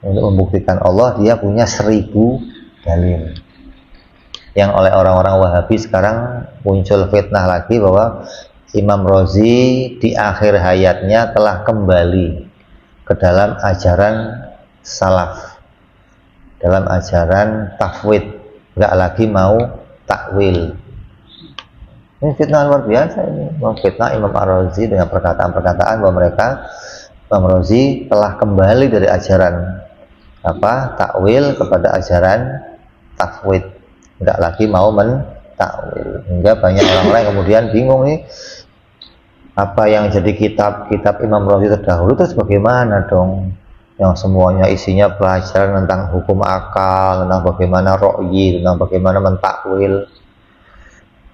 Untuk membuktikan Allah dia punya 1000 dalil. Yang oleh orang-orang Wahabi sekarang muncul fitnah lagi bahwa Imam Razi di akhir hayatnya telah kembali ke dalam ajaran salaf, dalam ajaran tafwid, nggak lagi mau takwil. Ini fitnah luar biasa ini, fitnah Imam Ar-Razi dengan perkataan-perkataan bahwa Imam Razi telah kembali dari ajaran takwil kepada ajaran tafwid, nggak lagi mau mentakwil. Hingga banyak orang-orang kemudian bingung nih, apa yang jadi kitab-kitab Imam Razi terdahulu terus bagaimana dong, yang semuanya isinya pelajaran tentang hukum akal, tentang bagaimana ro'yi, tentang bagaimana mentakwil.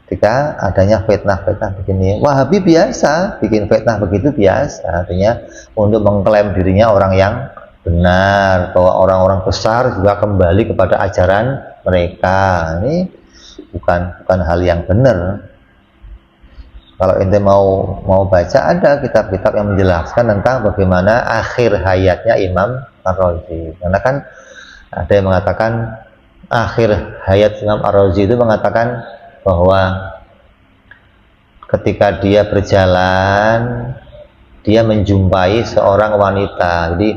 ketika adanya fitnah-fitnah begini. Wahabi biasa bikin fitnah begitu biasa, artinya untuk mengklaim dirinya orang yang benar, bahwa orang-orang besar juga kembali kepada ajaran mereka. Ini bukan hal yang benar. Kalau ente mau baca, ada kitab-kitab yang menjelaskan tentang bagaimana akhir hayatnya Imam Ar-Razi. Karena kan ada yang mengatakan akhir hayat Imam Ar-Razi itu mengatakan bahwa ketika dia berjalan, dia menjumpai seorang wanita. Jadi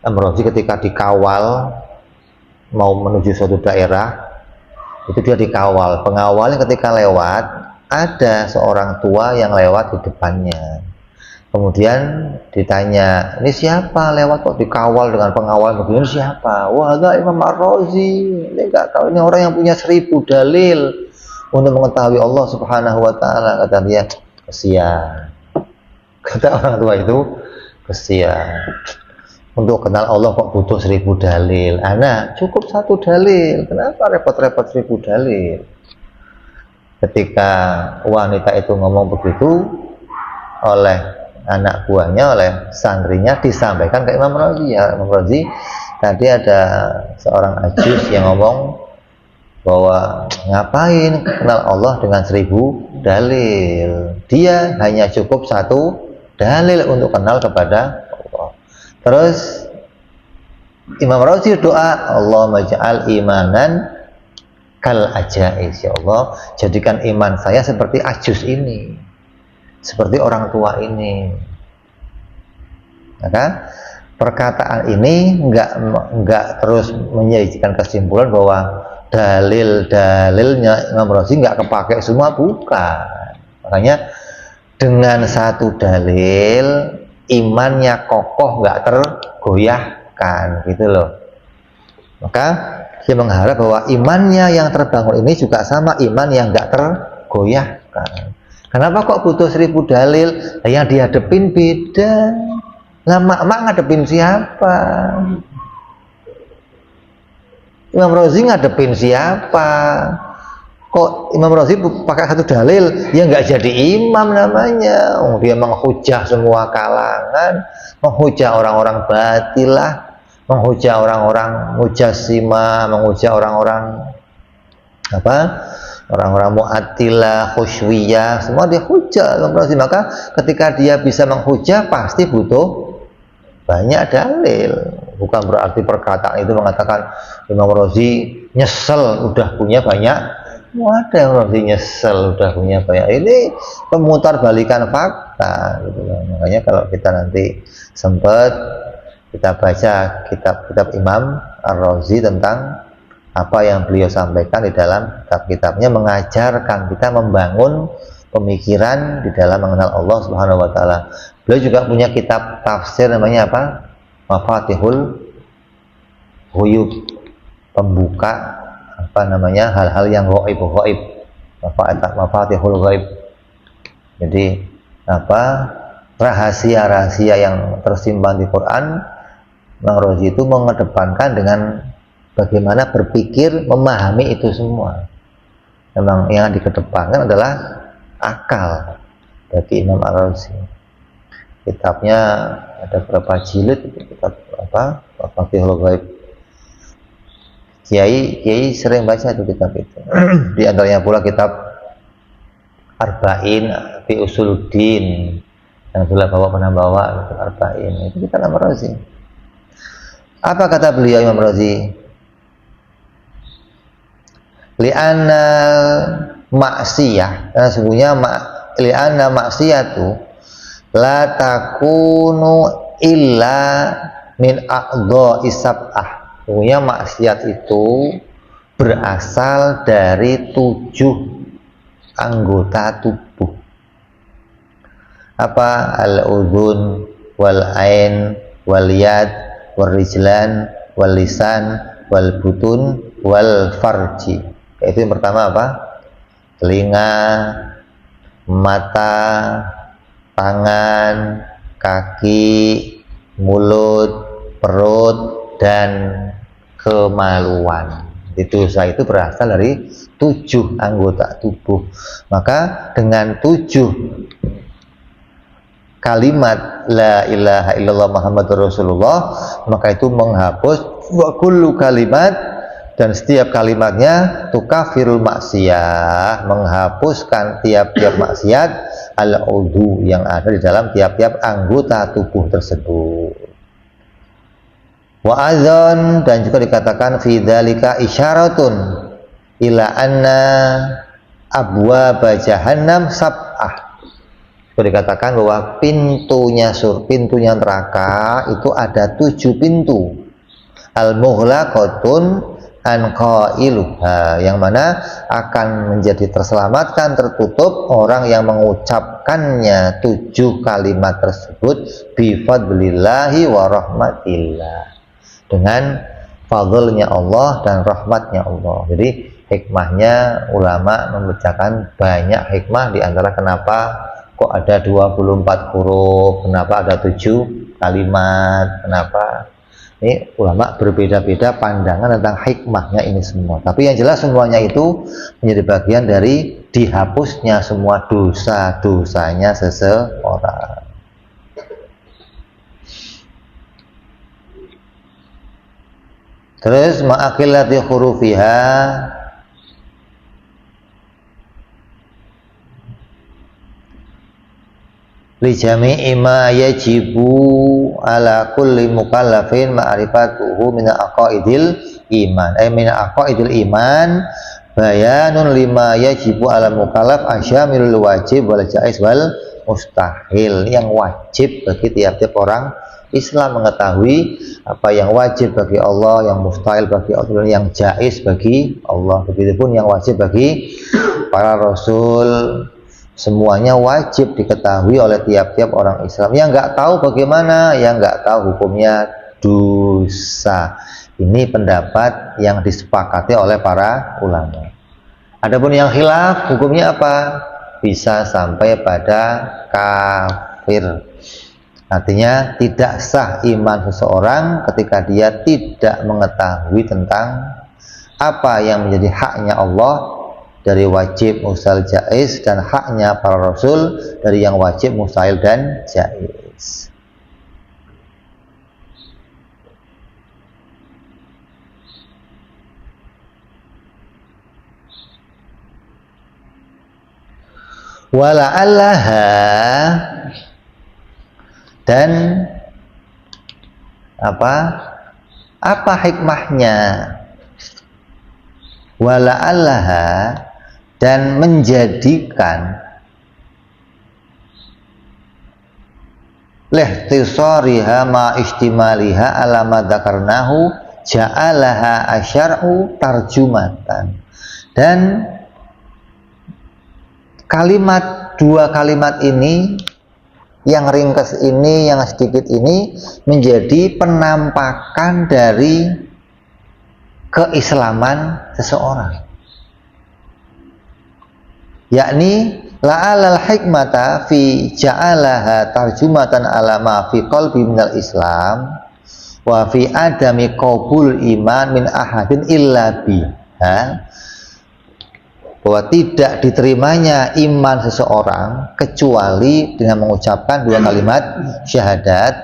Imam Ar-Razi ketika dikawal mau menuju suatu daerah, itu dia dikawal. Pengawalnya ketika lewat, ada seorang tua yang lewat di depannya. Kemudian ditanya, ini siapa lewat kok dikawal dengan pengawal begini, siapa? Wah, ada Imam Ar-Razi. Dia nggak tahu, ini orang yang punya 1000 dalil untuk mengetahui Allah Subhanahu wa Ta'ala. Kata dia, kesian. Kata orang tua itu, kesian. Untuk kenal Allah kok butuh 1000 dalil. Anak, cukup 1 dalil. Kenapa repot-repot 1000 dalil? Ketika wanita itu ngomong begitu, oleh anak buahnya, oleh santrinya disampaikan ke Imam Razi. Ya, Imam Razi, tadi ada seorang ajus yang ngomong bahwa ngapain kenal Allah dengan 1000 dalil. Dia hanya cukup 1 dalil untuk kenal kepada Allah. Terus Imam Razi doa, Allahumma ja'al imanan kal ajais, ya Allah, jadikan iman saya seperti ajus ini, seperti orang tua ini. Maka perkataan ini enggak terus menyajikan kesimpulan bahwa dalil-dalilnya Imam Razi enggak kepake semua, bukan. Makanya dengan 1 dalil imannya kokoh, enggak tergoyahkan, gitu loh. Maka dia mengharap bahwa imannya yang terbangun ini juga sama iman yang enggak tergoyahkan. Kenapa kok butuh 1000 dalil? Nah, yang dihadepin beda. Lah mak ngadepin siapa? Imam Razi ngadepin siapa? Kok Imam Razi pakai 1 dalil? Ya nggak jadi imam namanya. Dia menghujah semua kalangan, menghujah orang-orang batilah, menghujah orang-orang mujassimah, menghujah orang-orang orang-orang mu'attilah, khusyuiyah, semua dia hujah Imam Razi. Maka ketika dia bisa menghujah, pasti butuh banyak dalil. Bukan berarti perkataan itu mengatakan Imam Razi nyesel udah punya banyak. Ada yang Razi nyesel udah punya banyak. Ini pemutar balikan fakta, gitu loh. Makanya kalau kita nanti sempat kita baca kitab-kitab Imam Ar-Razi tentang apa yang beliau sampaikan di dalam kitab-kitabnya, mengajarkan kita membangun pemikiran di dalam mengenal Allah Subhanahu wa Ta'ala. Beliau juga punya kitab tafsir namanya apa? Mafatihul Ghuyub, pembuka hal-hal yang ghaib. Mafatihul Ghaib. Jadi rahasia-rahasia yang tersimpan di Quran, Imam Razi itu mengedepankan dengan bagaimana berpikir, memahami itu semua. Memang yang dikedepankan adalah akal bagi Imam Ar-Razi. Kitabnya ada berapa jilid? Kitab Mafatihul Ghaib. Kiai sering baca itu kitab itu. Di antaranya pula kitab Arba'in fi Usuluddin yang sudah pernah bawa kitab Arba'in. Itu kitab Imam Razi. Apa kata beliau Imam Razi? Li'anna maksiyah, karena sesungguhnya li'anna maksiyatu la takunu illa min a'dha'i sab'ah. Sesungguhnya maksiat itu berasal dari 7 anggota tubuh. Apa? Al-udhun wal ain wal yad wal rijlan wal lisan wal butun wal farji. Itu yang pertama apa? Telinga, mata, tangan, kaki, mulut, perut, dan kemaluan. Dosa itu berasal dari 7 anggota tubuh. Maka dengan 7 kalimat la ilaha illallah Muhammadur Rasulullah, maka itu menghapus wa kullu kalimat, dan setiap kalimatnya tukafirul maksiyah, menghapuskan tiap-tiap maksiat al-udhu yang ada di dalam tiap-tiap anggota tubuh tersebut. Wa azan, dan juga dikatakan fi dzalika isyaratun ila anna abwaaba jahannam sab'ah. Itu dikatakan bahwa pintunya neraka itu ada 7 pintu. Al-mughlaqatun an qailuha, yang mana akan menjadi terselamatkan, tertutup orang yang mengucapkannya 7 kalimat tersebut bi fadlillahi wa rahmatillah, dengan fadlnya Allah dan rahmatnya Allah. Jadi hikmahnya ulama membacakan banyak hikmah, di antara kenapa kok ada 24 huruf, kenapa ada 7 kalimat, kenapa. Ini ulama berbeda-beda pandangan tentang hikmahnya ini semua. Tapi yang jelas semuanya itu menjadi bagian dari dihapusnya semua dosa-dosanya seseorang. Terus ma'akillati hurufiha, li jami'i ma yajibu ala kulli mukallafin ma'rifatuhu min aqaidil iman. Min aqaidil iman bayanun lima yajibu ala mukallaf asyamilul wajib wal jaiz wal mustahil. Yang wajib bagi tiap-tiap orang Islam mengetahui apa yang wajib bagi Allah, yang mustahil bagi Allah, yang jaiz bagi Allah. Begitupun yang wajib bagi para rasul. Semuanya wajib diketahui oleh tiap-tiap orang Islam. Yang nggak tahu bagaimana, yang nggak tahu hukumnya dosa. Ini pendapat yang disepakati oleh para ulama. Adapun yang khilaf, hukumnya apa? Bisa sampai pada kafir. Artinya tidak sah iman seseorang ketika dia tidak mengetahui tentang apa yang menjadi haknya Allah dari wajib, mustahil, jaiz, dan haknya para rasul dari yang wajib, mustahil, dan jaiz. Wala'allaha, dan apa hikmahnya? Wala'allaha, dan menjadikan lihtisariha ma istimaliha ala ma dzakarnahu ja'alaha asyar'u tarjumatan. Dan dua kalimat ini, yang ringkas ini, yang sedikit ini, menjadi penampakan dari keislaman seseorang. Yakni la'alal hikmata fi ja'alaha tarjumatan ala ma fi qalbi minal islam wa fi adami qabul iman min ahadin illa biha, bahwa tidak diterimanya iman seseorang kecuali dengan mengucapkan 2 kalimat syahadat,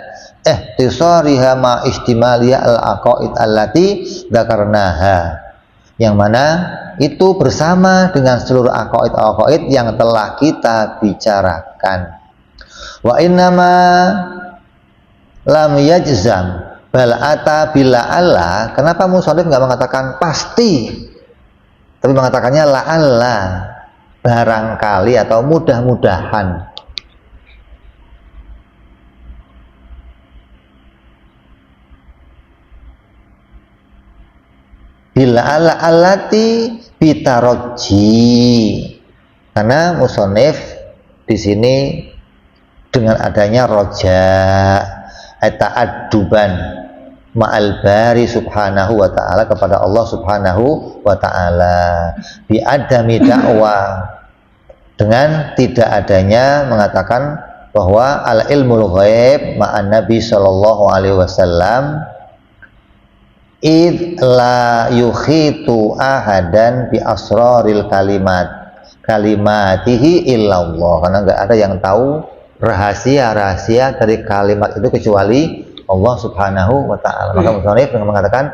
ihtisariha ma istimaliya al-aqaid allati dzakarnaha, yang mana itu bersama dengan seluruh aqaid yang telah kita bicarakan. Wa innama lam yajzam bal ata bila Allah. Kenapa musannif nggak mengatakan pasti, tapi mengatakannya la'alla, barangkali atau mudah-mudahan. Bila ala alati bitaroji, karena musonif di sini dengan adanya roja ta'adduban ma'al bari subhanahu wa ta'ala, kepada Allah subhanahu wa ta'ala, bi'adami dakwah, dengan tidak adanya mengatakan bahwa al ilmul ghaib ma'an nabi sallallahu alaihi wasallam, id la yukhitu ahadan bi asraril kalimatihi illallah, karena nggak ada yang tahu rahasia-rahasia dari kalimat itu kecuali Allah Subhanahu wa ta'ala. Maka musannif mengatakan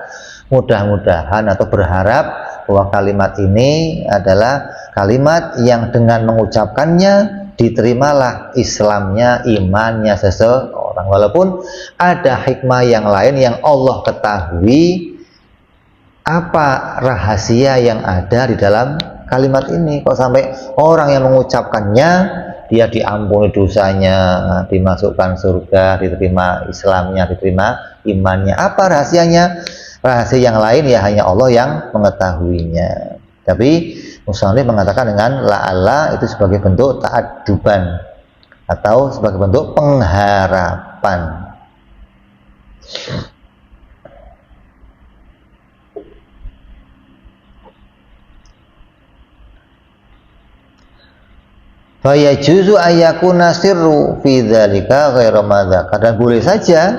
mudah-mudahan atau berharap bahwa kalimat ini adalah kalimat yang dengan mengucapkannya diterimalah Islamnya, imannya seseorang, walaupun ada hikmah yang lain yang Allah ketahui apa rahasia yang ada di dalam kalimat ini. Kok sampai orang yang mengucapkannya dia diampuni dosanya, dimasukkan surga, diterima Islamnya, diterima imannya. Apa rahasianya? Rahasia yang lain ya hanya Allah yang mengetahuinya. Tapi musannif mengatakan dengan la'alla itu sebagai bentuk ta'adduban atau sebagai bentuk pengharapan. Fayajuzu ayyakuna sirru fi dzalika ghairu madzakar, dan boleh saja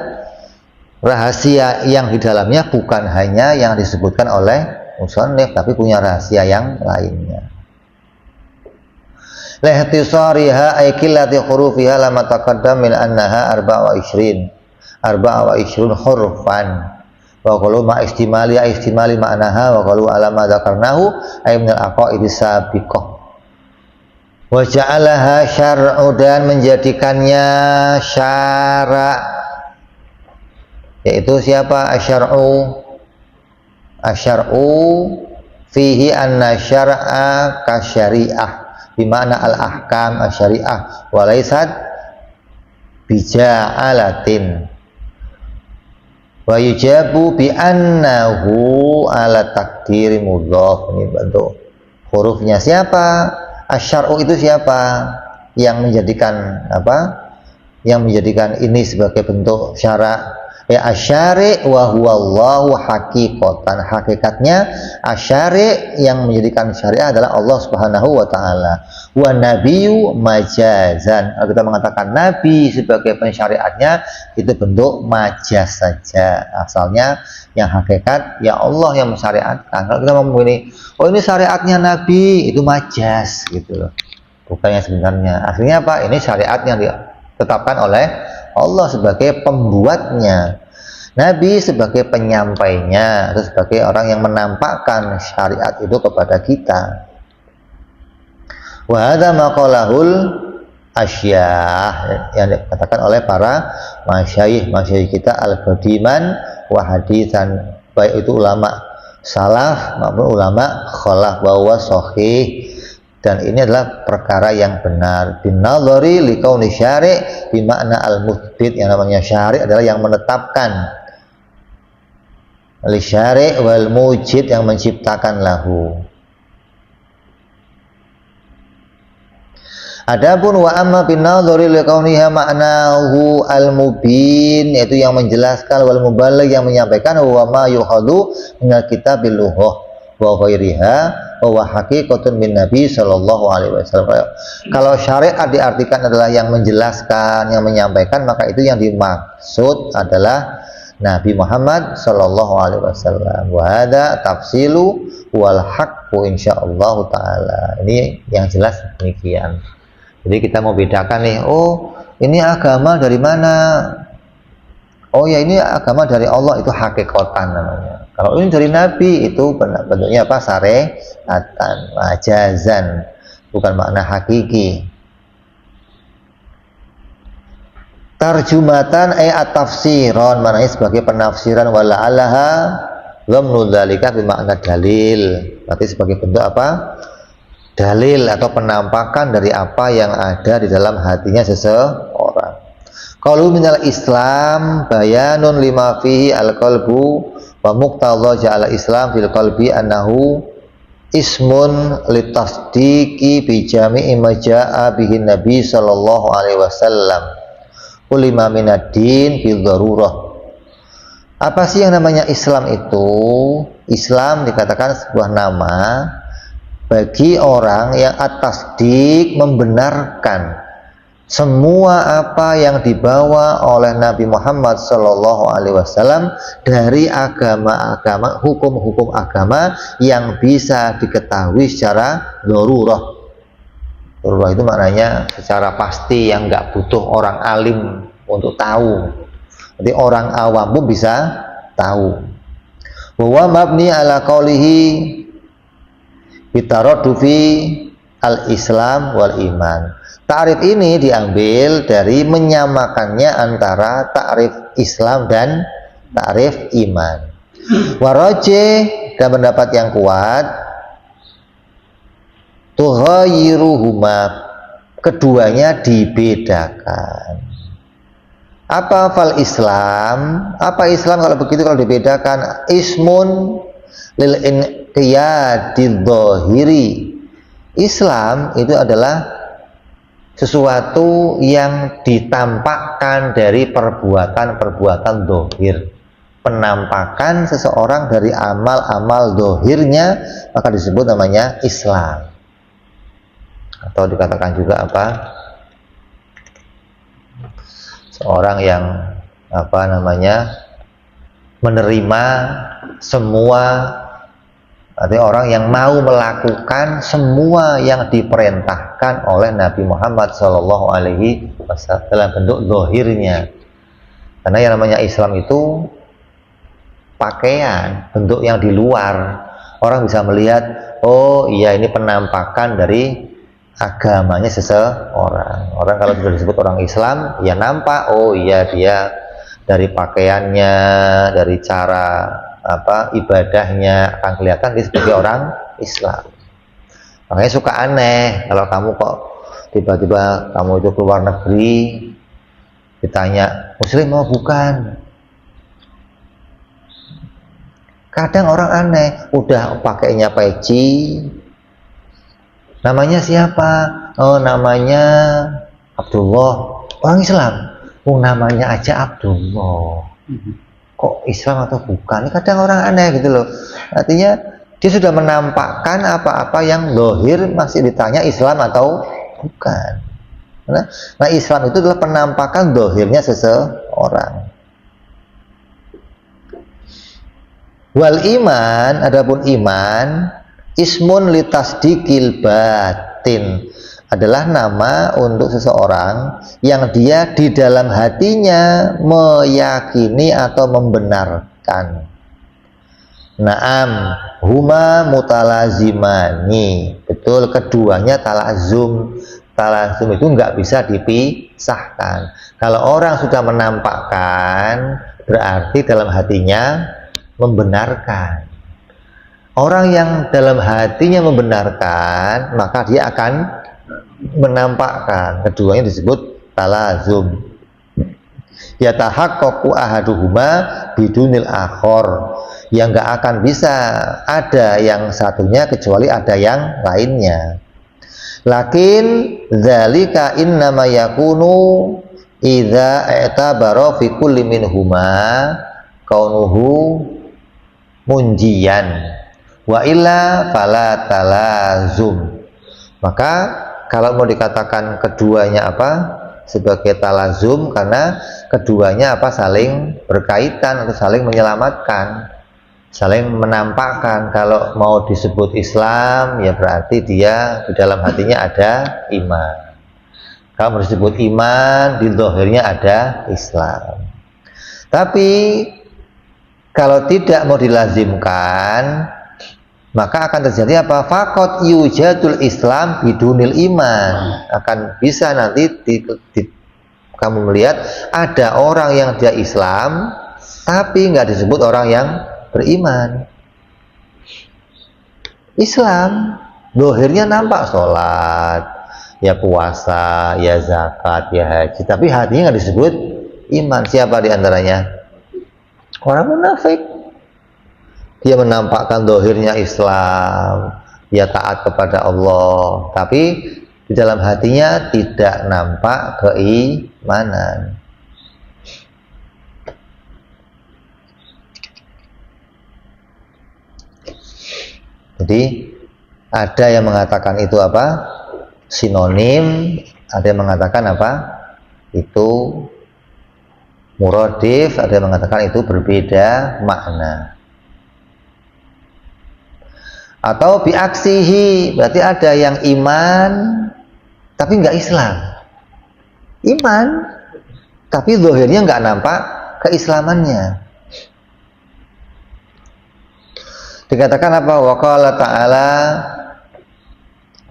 rahasia yang di dalamnya bukan hanya yang disebutkan oleh musannif tapi punya rahasia yang lainnya. Lihtisariha ay qillati hurufiha lama taqaddam min annaha 24 hurufan wa qalu ma istimali ma'naha wa qalu ala ma dzakarnahu ay min al-aqaidis sabiqah. Wa ja'alaha syar'u, dan menjadikannya syara', yaitu siapa? Asyar'u fihi anna syar'a ka syari'ah bimana al-ahkam asyari'ah wa laysat bija'alatin wa yujabu bi annahu ala takdiri mudhaf. Ini bentuk hurufnya. Siapa? Asyar'u itu siapa? Yang menjadikan apa? Yang menjadikan ini sebagai bentuk syara'. Ya asyari' wa huwallahu haqiqatan. Hakikatnya asyari' yang menjadikan syariah adalah Allah Subhanahu wa ta'ala. Wa nabiyyu majazan. Kalau kita mengatakan nabi sebagai pensyariatnya itu bentuk majaz saja. Asalnya yang hakikat ya Allah yang mensyariatkan. Kalau kita ngomong ini, oh ini syariatnya nabi, itu majaz gitu loh. Bukan yang sebenarnya. Aslinya apa? Ini syariat yang ditetapkan oleh Allah sebagai pembuatnya, Nabi sebagai penyampainya, atau sebagai orang yang menampakkan syariat itu kepada kita. Wa hadza maqalahul asyah, yang dikatakan oleh para masyayikh kita al-qadiman wa hadisan, baik itu ulama salaf maupun ulama khalaf, bahwa sahih, dan ini adalah perkara yang benar. Binadhari liqauni syari' bimakna al-muthbit, yang namanya syari' adalah yang menetapkan, li syari' wal mujid, yang menciptakan lahu. Adapun wa amma binadhari liqauniha ma'nahu al-mubin, yaitu yang menjelaskan, wal muballigh yang menyampaikan, wa ma yuhadu minal kitabil lughah wa ghairiha wa haqiqatun min Nabi sallallahu alaihi wasallam. Kalau syariat diartikan adalah yang menjelaskan, yang menyampaikan, maka itu yang dimaksud adalah Nabi Muhammad sallallahu alaihi wasallam. Wa hadza tafsilu wal haqqu insyaallah taala. Ini yang jelas demikian. Jadi kita mau bedakan nih, oh ini agama dari mana? Oh ya ini agama dari Allah, itu hakikatan namanya. Kalau ini dari Nabi itu bentuknya apa? Syariatan, majazan, bukan makna hakiki. Tarjumatan at-tafsiran, maknanya sebagai penafsiran, wala alaha dhamnu dzalika bermakna dalil. Berarti sebagai bentuk apa? Dalil atau penampakan dari apa yang ada di dalam hatinya seseorang. Qalu minal Islam bayanun lima fihi al-qalbu wa muqtadha ja'al Islam fil qalbi annahu ismun litasdiqi bi jami'i ma ja'a bihi Nabi sallallahu alaihi wasallam. Ulima minad-din bil darurah. Apa sih yang namanya Islam itu? Islam dikatakan sebuah nama bagi orang yang at-tasdiq, membenarkan semua apa yang dibawa oleh Nabi Muhammad Shallallahu Alaihi Wasallam dari agama-agama, hukum-hukum agama yang bisa diketahui secara darurah. Darurah itu maknanya secara pasti, yang nggak butuh orang alim untuk tahu. Jadi orang awam pun bisa tahu. Wa mabni ala qaulihi bitaraddu fi al-Islam wal iman. Ta'rif ini diambil dari menyamakannya antara ta'rif Islam dan ta'rif iman. Waraje, dan pendapat yang kuat, tughayyiruhuma, keduanya dibedakan. Apa fal Islam? Apa Islam kalau begitu, kalau dibedakan? Ismun lil inqiyadidh dhahiri. Islam itu adalah sesuatu yang ditampakkan dari perbuatan-perbuatan dohir, penampakan seseorang dari amal-amal dohirnya, maka disebut namanya Islam. Atau dikatakan juga apa? Seorang yang menerima semua, artinya orang yang mau melakukan semua yang diperintahkan oleh Nabi Muhammad Shallallahu Alaihi Wasallam dalam bentuk dohirnya. Karena yang namanya Islam itu pakaian, bentuk yang di luar. Orang bisa melihat, oh iya ini penampakan dari agamanya seseorang. Orang kalau sudah disebut orang Islam, ya nampak, oh iya dia dari pakaiannya, dari cara ibadahnya akan kelihatan dia sebagai orang Islam. Makanya suka aneh kalau kamu kok tiba-tiba kamu itu keluar negeri ditanya Muslim mau bukan. Kadang orang aneh, udah pakainya peci, namanya siapa? Oh namanya Abdullah, orang Islam. Oh namanya aja Abdullah. Kok Islam atau bukan? Ini kadang orang aneh gitu loh. Artinya dia sudah menampakkan apa-apa yang dohir, masih ditanya Islam atau bukan. Nah Islam itu adalah penampakan dohirnya seseorang. Wal iman, adapun iman, ismun litasdikil batin, adalah nama untuk seseorang yang dia di dalam hatinya meyakini atau membenarkan. Naam, huma mutalazimani. Betul, keduanya talazum. Talazum itu nggak bisa dipisahkan. Kalau orang sudah menampakkan, berarti dalam hatinya membenarkan. Orang yang dalam hatinya membenarkan, maka dia akan menampakkan. Keduanya disebut talazum. Yatahaqqaqu ahaduhuma bidunil akhor, yang gak akan bisa ada yang satunya kecuali ada yang lainnya. Lakin dzalika innama yakunu idza i'tabara fi kulli minhuma kaunuhu munjian wa illa fala talazum. Maka kalau mau dikatakan keduanya sebagai talazum, karena keduanya saling berkaitan atau saling menyelamatkan, saling menampakkan. Kalau mau disebut Islam, ya berarti dia di dalam hatinya ada iman. Kalau mau disebut iman, di zahirnya ada Islam. Tapi kalau tidak mau dilazimkan, maka akan terjadi faqat yujadul Islam bidunil iman. Akan bisa nanti kamu melihat ada orang yang dia Islam tapi nggak disebut orang yang beriman. Islam dohirnya nampak sholat, ya puasa, ya zakat, ya haji, tapi hatinya nggak disebut iman. Siapa diantaranya? Orang munafik. Dia menampakkan dohirnya Islam, dia taat kepada Allah, tapi di dalam hatinya tidak nampak keimanan. Jadi ada yang mengatakan itu sinonim, Ada yang mengatakan apa? Itu muradif, ada yang mengatakan itu berbeda makna. Atau biaksihi, berarti ada yang iman tapi nggak Islam. Iman tapi zahirnya nggak nampak keislamannya. Dikatakan apa? Wa qala ta'ala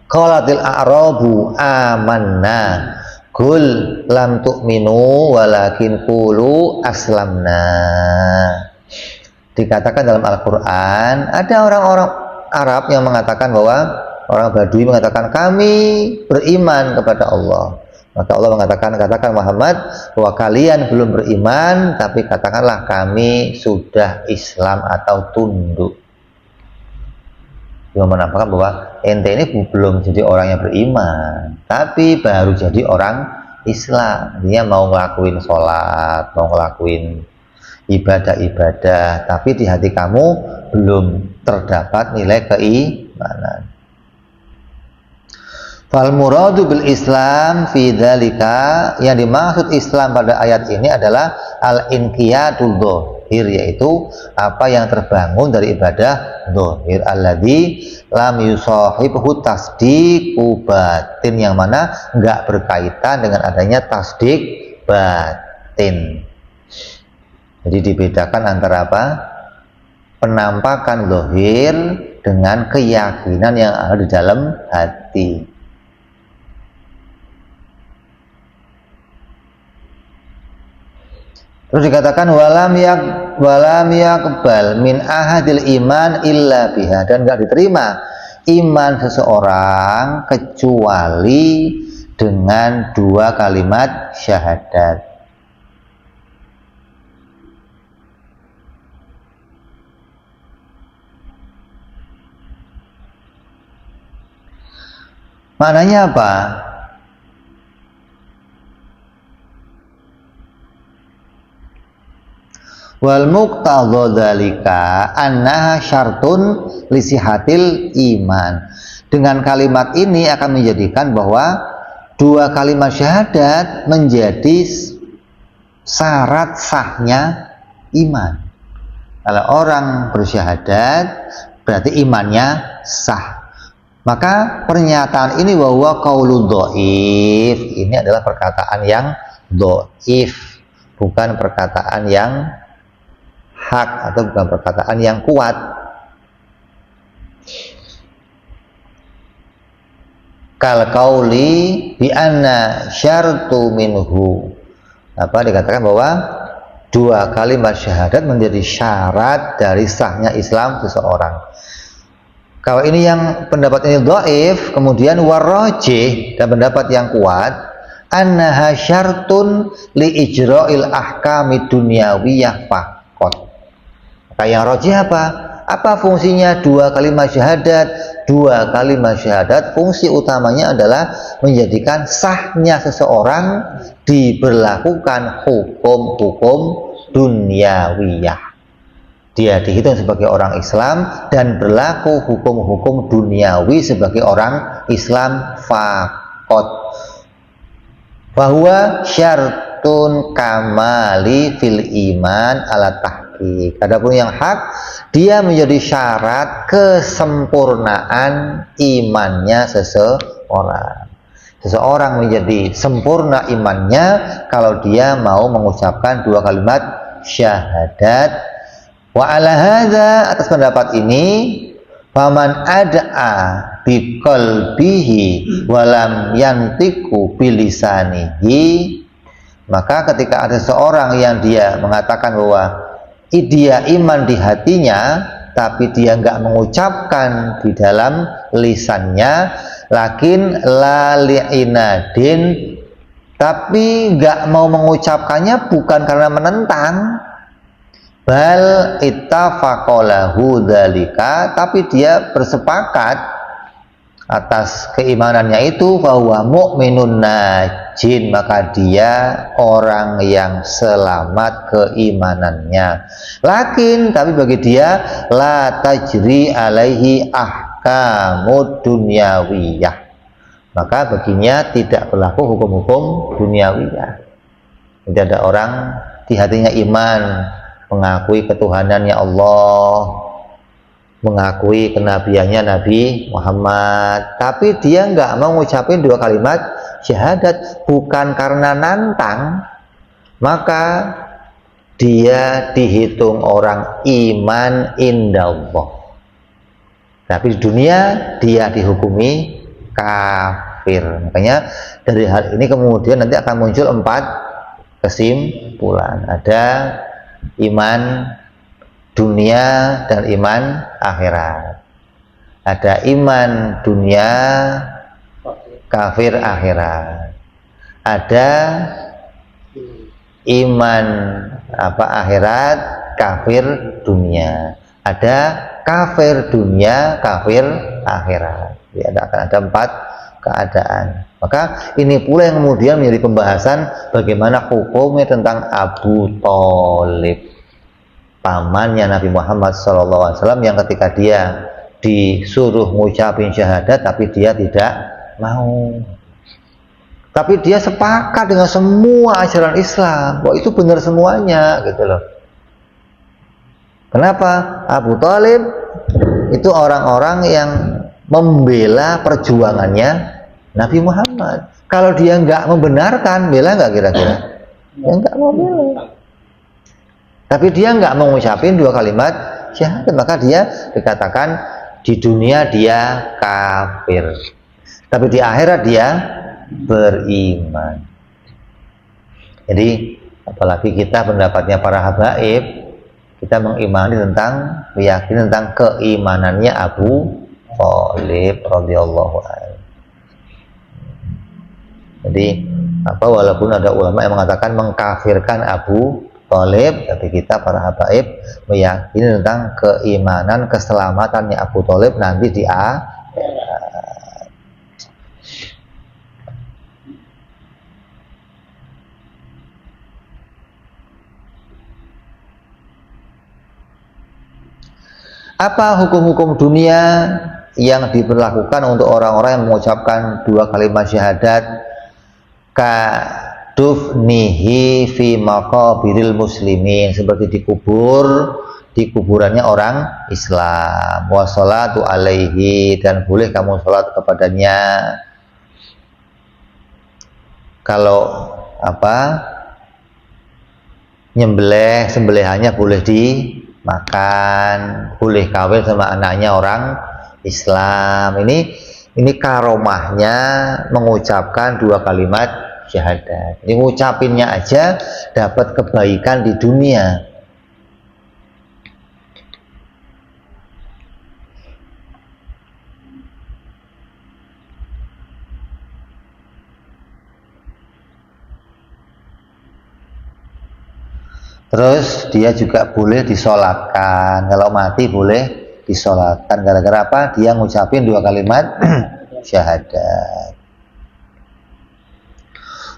qalatil a'rabu amanna qul lam tu'minu walakin qulu aslamna. Dikatakan dalam Al-Qur'an, ada orang-orang Arab yang mengatakan bahwa orang Badui mengatakan kami beriman kepada Allah. Maka Allah mengatakan, katakan Muhammad bahwa kalian belum beriman, tapi katakanlah kami sudah Islam atau tunduk. Yang menampakkan bahwa ente ini belum jadi orang yang beriman, tapi baru jadi orang Islam. Dia mau ngelakuin sholat, mau ngelakuin ibadah-ibadah, tapi di hati kamu belum terdapat nilai keimanan. Fal muradu bil Islam fi dzalika, yang dimaksud Islam pada ayat ini adalah al inqiyadul dzahir, yaitu apa yang terbangun dari ibadah dzahir, alladzi lam yusahibhu tasdiqu batin, yang mana enggak berkaitan dengan adanya tasdik batin. Jadi dibedakan antara apa? Penampakan zahir dengan keyakinan yang ada di dalam hati. Terus dikatakan walam yaqbal min ahadil iman illa biha, dan enggak diterima iman seseorang kecuali dengan dua kalimat syahadat. Maknanya apa? Wal muqtadha dzalika annaha syartun li sihatil iman. Dengan kalimat ini akan menjadikan bahwa dua kalimat syahadat menjadi syarat sahnya iman. Kalau orang bersyahadat berarti imannya sah. Maka pernyataan ini bahwa qaulud dhaif, ini adalah perkataan yang dhaif, bukan perkataan yang hak atau bukan perkataan yang kuat. Kal qauli bi anna syartu minhu, apa dikatakan bahwa dua kalimat syahadat menjadi syarat dari sahnya Islam seseorang. Kalau ini yang pendapat ini dhaif, kemudian warrajih, dan pendapat yang kuat annaha syartun li ijra'il ahkami dunyawiyah faqat. Maka yang rajih apa? Apa fungsinya dua kalimat syahadat? Dua kalimat syahadat fungsi utamanya adalah menjadikan sahnya seseorang diberlakukan hukum-hukum dunyawiyah. Dia dihitung sebagai orang Islam dan berlaku hukum-hukum duniawi sebagai orang Islam faqat. Bahwa syartun kamali fil iman ala tahqiq. Adapun yang hak, dia menjadi syarat kesempurnaan imannya seseorang. Seseorang menjadi sempurna imannya kalau dia mau mengucapkan dua kalimat syahadat. Wa ala hadza, atas pendapat ini, faman ad'a bi qalbihi walam yantiqu bilisanihi, maka ketika ada seorang yang dia mengatakan bahwa dia iman di hatinya tapi dia enggak mengucapkan di dalam lisannya, lakin la li'inadin, tapi enggak mau mengucapkannya bukan karena menentang, bal ittafaqalahu dzalika, tapi dia bersepakat atas keimanannya itu bahwa mukminun najin, maka dia orang yang selamat keimanannya. Lakin tapi bagi dia la tajri alaihi ahkamud dunyawiyah, maka baginya tidak berlaku hukum-hukum duniawiyah. Tidak ada orang di hatinya iman, mengakui ketuhanannya Allah, mengakui kenabiannya Nabi Muhammad, tapi dia nggak mau ngucapin 2 kalimat syahadat, bukan karena nantang, maka dia dihitung orang iman indallah, tapi di dunia dia dihukumi kafir. Makanya dari hal ini kemudian nanti akan muncul 4 kesimpulan. Ada iman dunia dan iman akhirat. Ada iman dunia, kafir akhirat. Ada iman akhirat, kafir dunia. Ada kafir dunia, kafir akhirat. Ya, akan ada 4 keadaan. Maka ini pula yang kemudian menjadi pembahasan bagaimana hukumnya tentang Abu Thalib, pamannya Nabi Muhammad SAW, yang ketika dia disuruh ngucapin syahadat tapi dia tidak mau. Tapi dia sepakat dengan semua ajaran Islam, bahwa itu benar semuanya, gitu loh. Kenapa? Abu Thalib itu orang-orang yang membela perjuangannya Nabi Muhammad. Kalau dia nggak membenarkan, bela nggak kira-kira? Ya nggak mau bela. Tapi dia nggak mau ngucapin 2 kalimat syahadat, maka dia dikatakan di dunia dia kafir, tapi di akhirat dia beriman. Jadi apalagi kita pendapatnya para habaib, kita mengimani tentang, meyakini tentang keimanannya Abu Thalib radhiyallahu anhu. Jadi walaupun ada ulama yang mengatakan mengkafirkan Abu Thalib, tapi kita para habaib meyakini tentang keimanan keselamatannya Abu Thalib nanti di akhirat. Apa hukum-hukum dunia yang diberlakukan untuk orang-orang yang mengucapkan 2 kalimat syahadat? Kadufnihi fi maqabiril muslimin, seperti dikubur di kuburannya orang Islam, wa sholatu alaihi, dan boleh kamu sholat kepadanya. Kalau nyembelih, sembelihannya boleh dimakan, boleh kawin sama anaknya orang Islam. Ini karomahnya mengucapkan 2 kalimat syahadat. Ini ngucapinnya aja dapat kebaikan di dunia. Terus dia juga boleh disolatkan. Kalau mati boleh disolatkan. Gara-gara apa? Dia ngucapin 2 kalimat syahadat.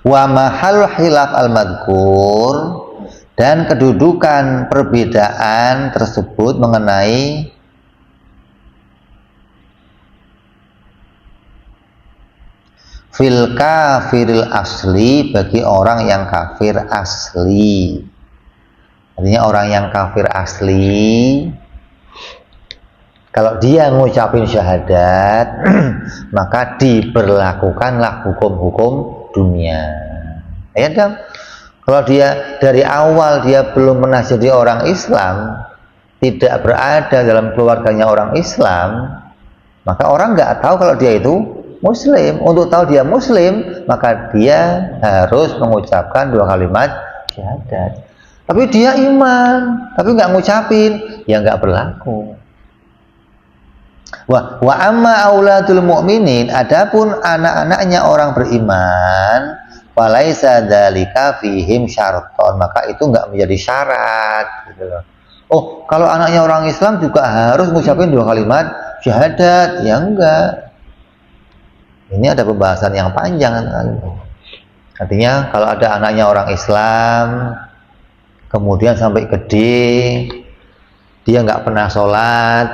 Wa mahal khilaf al-madhkur, dan kedudukan perbedaan tersebut mengenai fil kafiril asli, bagi orang yang kafir asli. Artinya orang yang kafir asli, kalau dia ngucapin syahadat maka diberlakukanlah hukum-hukum dunia. Ya dong. Kalau dia dari awal dia belum pernah jadi orang Islam, tidak berada dalam keluarganya orang Islam, maka orang nggak tahu kalau dia itu Muslim. Untuk tahu dia Muslim, maka dia harus mengucapkan 2 kalimat syahadat. Tapi dia iman, tapi nggak ngucapin, ya nggak berlaku. Wa amma auladul mu'minin, adapun anak-anaknya orang beriman, falaisa dzalika fihim syarton, maka itu enggak menjadi syarat, gitu loh. Oh, kalau anaknya orang Islam juga harus ngucapin 2 kalimat syahadat? Ya enggak. Ini ada pembahasan yang panjang. Artinya kalau ada anaknya orang Islam, kemudian sampai gede dia nggak pernah sholat,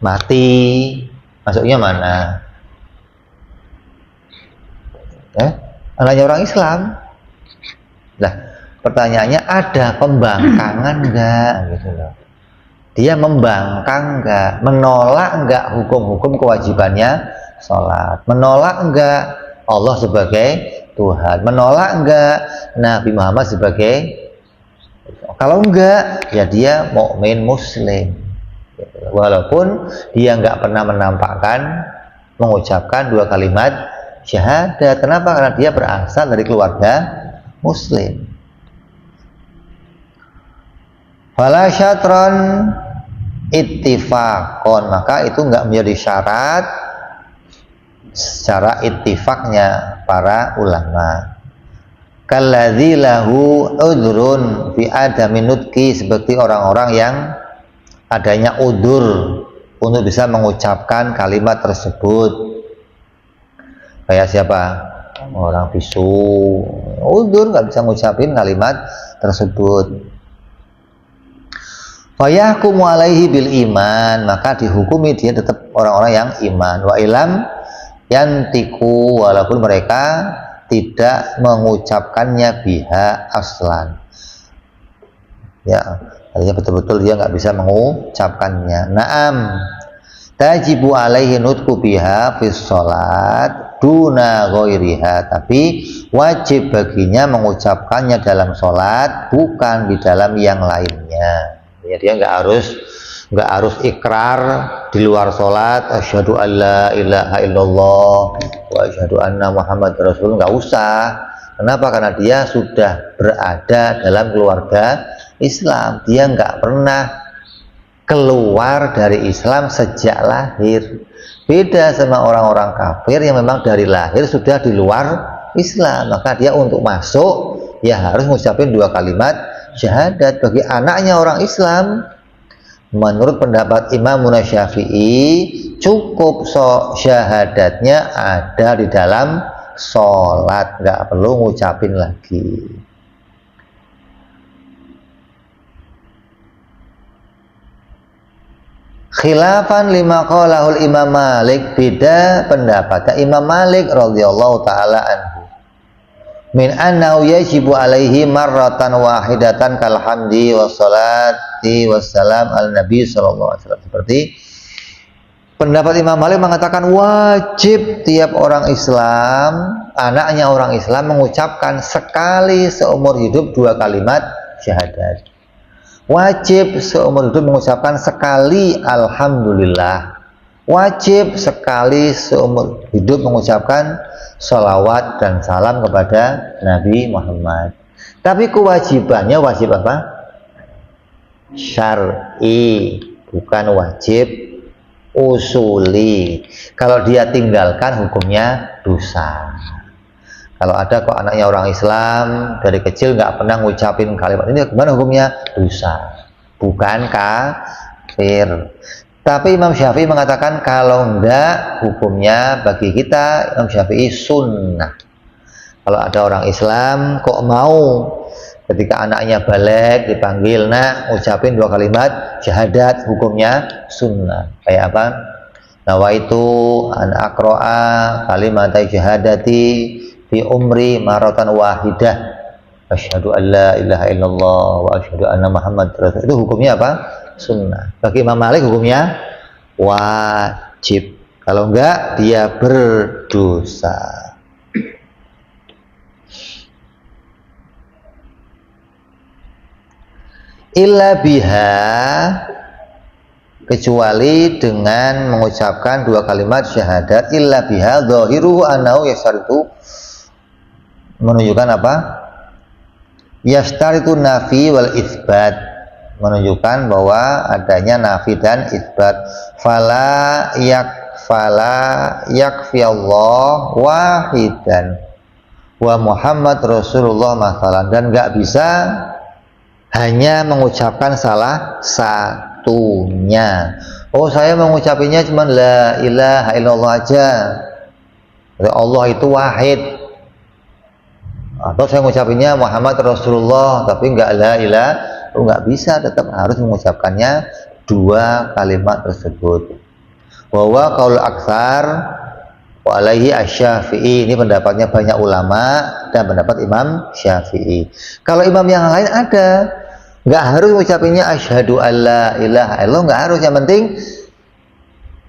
mati, masuknya mana? Anaknya orang Islam. Nah, pertanyaannya ada pembangkangan enggak gitu loh. Dia membangkang enggak, menolak enggak hukum-hukum kewajibannya sholat, menolak enggak Allah sebagai Tuhan, menolak enggak Nabi Muhammad sebagai, kalau enggak ya dia mukmin muslim gitu. Walaupun dia enggak pernah menampakkan mengucapkan dua kalimat syahadat. Kenapa? Karena dia berasal dari keluarga muslim. Fala syatron ittifaqon, maka itu enggak menjadi syarat secara ittifaknya para ulama. Kalladzi lahu udhrun fi adami nutqi, seperti orang-orang yang adanya udur untuk bisa mengucapkan kalimat tersebut. Kayak siapa? Orang bisu, udur nggak bisa ngucapin kalimat tersebut. Fayahkumu alaihi bil iman, maka dihukumi dia tetap orang-orang yang iman. Wa ilam yantiku, walaupun mereka tidak mengucapkannya biha aslan. Ya, artinya betul-betul dia nggak bisa mengucapkannya. Naam, tajibu alaihi nutku biha fis sholat duna ghairiha, tapi wajib baginya mengucapkannya dalam sholat, bukan di dalam yang lainnya. Ya, dia nggak harus ikrar di luar sholat, asyhadu alla ilaha illallah wa asyhadu anna Muhammad Rasul, nggak usah. Kenapa? Karena dia sudah berada dalam keluarga Islam, dia nggak pernah keluar dari Islam sejak lahir. Beda sama orang-orang kafir yang memang dari lahir sudah di luar Islam, maka dia untuk masuk ya harus mengucapkan dua kalimat syahadat. Bagi anaknya orang Islam, menurut pendapat Imam Syafi'i, cukup syahadatnya ada di dalam sholat, nggak perlu ngucapin lagi. Khilafan lima qalahul Imam Malik, beda pendapatnya Imam Malik radhiyallahu taala anhu, min annahu yajibu alaihi marratan wahidatan kal hamdi wassalati wassalam al nabi sallallahu alaihi wasallam. Seperti pendapat Imam Malik mengatakan wajib tiap orang Islam, anaknya orang Islam mengucapkan sekali seumur hidup dua kalimat syahadat. Wajib seumur hidup mengucapkan sekali alhamdulillah. Wajib sekali seumur hidup mengucapkan sholawat dan salam kepada Nabi Muhammad. Tapi kewajibannya wajib apa? Syar'i, bukan wajib usuli. Kalau dia tinggalkan hukumnya dosa. Kalau ada kok anaknya orang Islam dari kecil nggak pernah ngucapin kalimat ini, gimana hukumnya? Dosa, bukan kafir. Tapi Imam Syafi'i mengatakan kalau enggak, hukumnya bagi kita Imam Syafi'i sunnah. Kalau ada orang Islam kok mau ketika anaknya balik dipanggil, nak ucapin dua kalimat syahadat, hukumnya sunnah. Kayak apa? Nawaitu an aqra'a kalimat syahadati fi umri maratan wahidah, asyhadu an la ilaha illallah wa asyhadu anna Muhammad Rasul. Itu hukumnya apa? Sunnah. Bagi Imam Malik hukumnya wajib. Kalau enggak dia berdosa. Illa biha, kecuali dengan mengucapkan dua kalimat syahadat. Illa biha dhahiruhu annahu yashtaritu, menunjukkan apa? Yashtaritu nafi wal isbat, menunjukkan bahwa adanya nafi dan isbat. Fala yakfi Allah wahidan wa Muhammad Rasulullah masalan, dan nggak bisa hanya mengucapkan salah satunya. Oh, saya mengucapinya cuma la ilaha illallah aja, Allah itu wahid. Atau saya mengucapinya Muhammad Rasulullah tapi nggak la ilaha, nggak bisa, tetap harus mengucapkannya dua kalimat tersebut. Bahwa qaul aksar, Wa alaihi asy-Syafi'i, ini pendapatnya banyak ulama dan pendapat Imam Syafi'i. Kalau imam yang lain ada, nggak harus ucapinnya asyhadu alla ilaha illallah, nggak harus, yang penting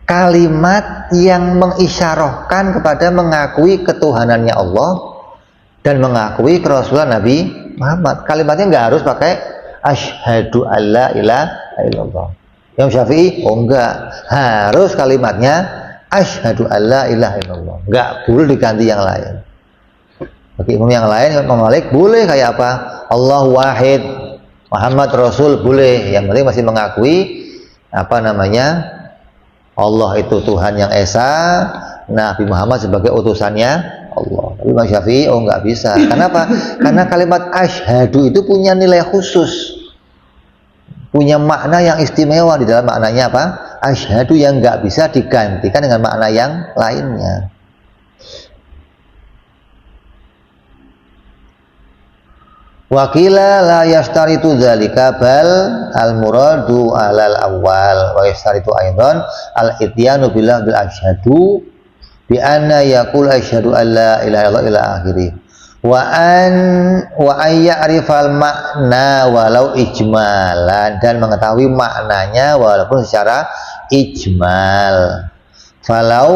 kalimat yang mengisyarahkan kepada mengakui ketuhanannya Allah dan mengakui kerasulan Nabi Muhammad. Kalimatnya nggak harus pakai asyhadu alla ilaha illallah. Imam Syafi'i, oh enggak, harus kalimatnya asyhadu alla ilaha illallah, nggak boleh diganti yang lain. Bagi imam yang lain, Imam Malik boleh kayak apa? Allah wahid, Muhammad Rasul boleh, yang penting masih mengakui apa namanya, Allah itu Tuhan yang esa, Nabi Muhammad sebagai utusannya Allah. Tapi Imam Syafi'i, oh nggak bisa. Kenapa? Karena kalimat asyhadu itu punya nilai khusus, punya makna yang istimewa di dalam maknanya apa? Asyhadu yang nggak bisa digantikan dengan makna yang lainnya. Wakila la yastaritu dzalika bal al muradu alal awal wa yastaritu aidan al ityanu billah bil asyhadu bi anna yaqul asyhadu alla ilaha illallah ila akhirih wa ya'rifal makna walau ijmalan, dan mengetahui maknanya walaupun secara ijmal. Falau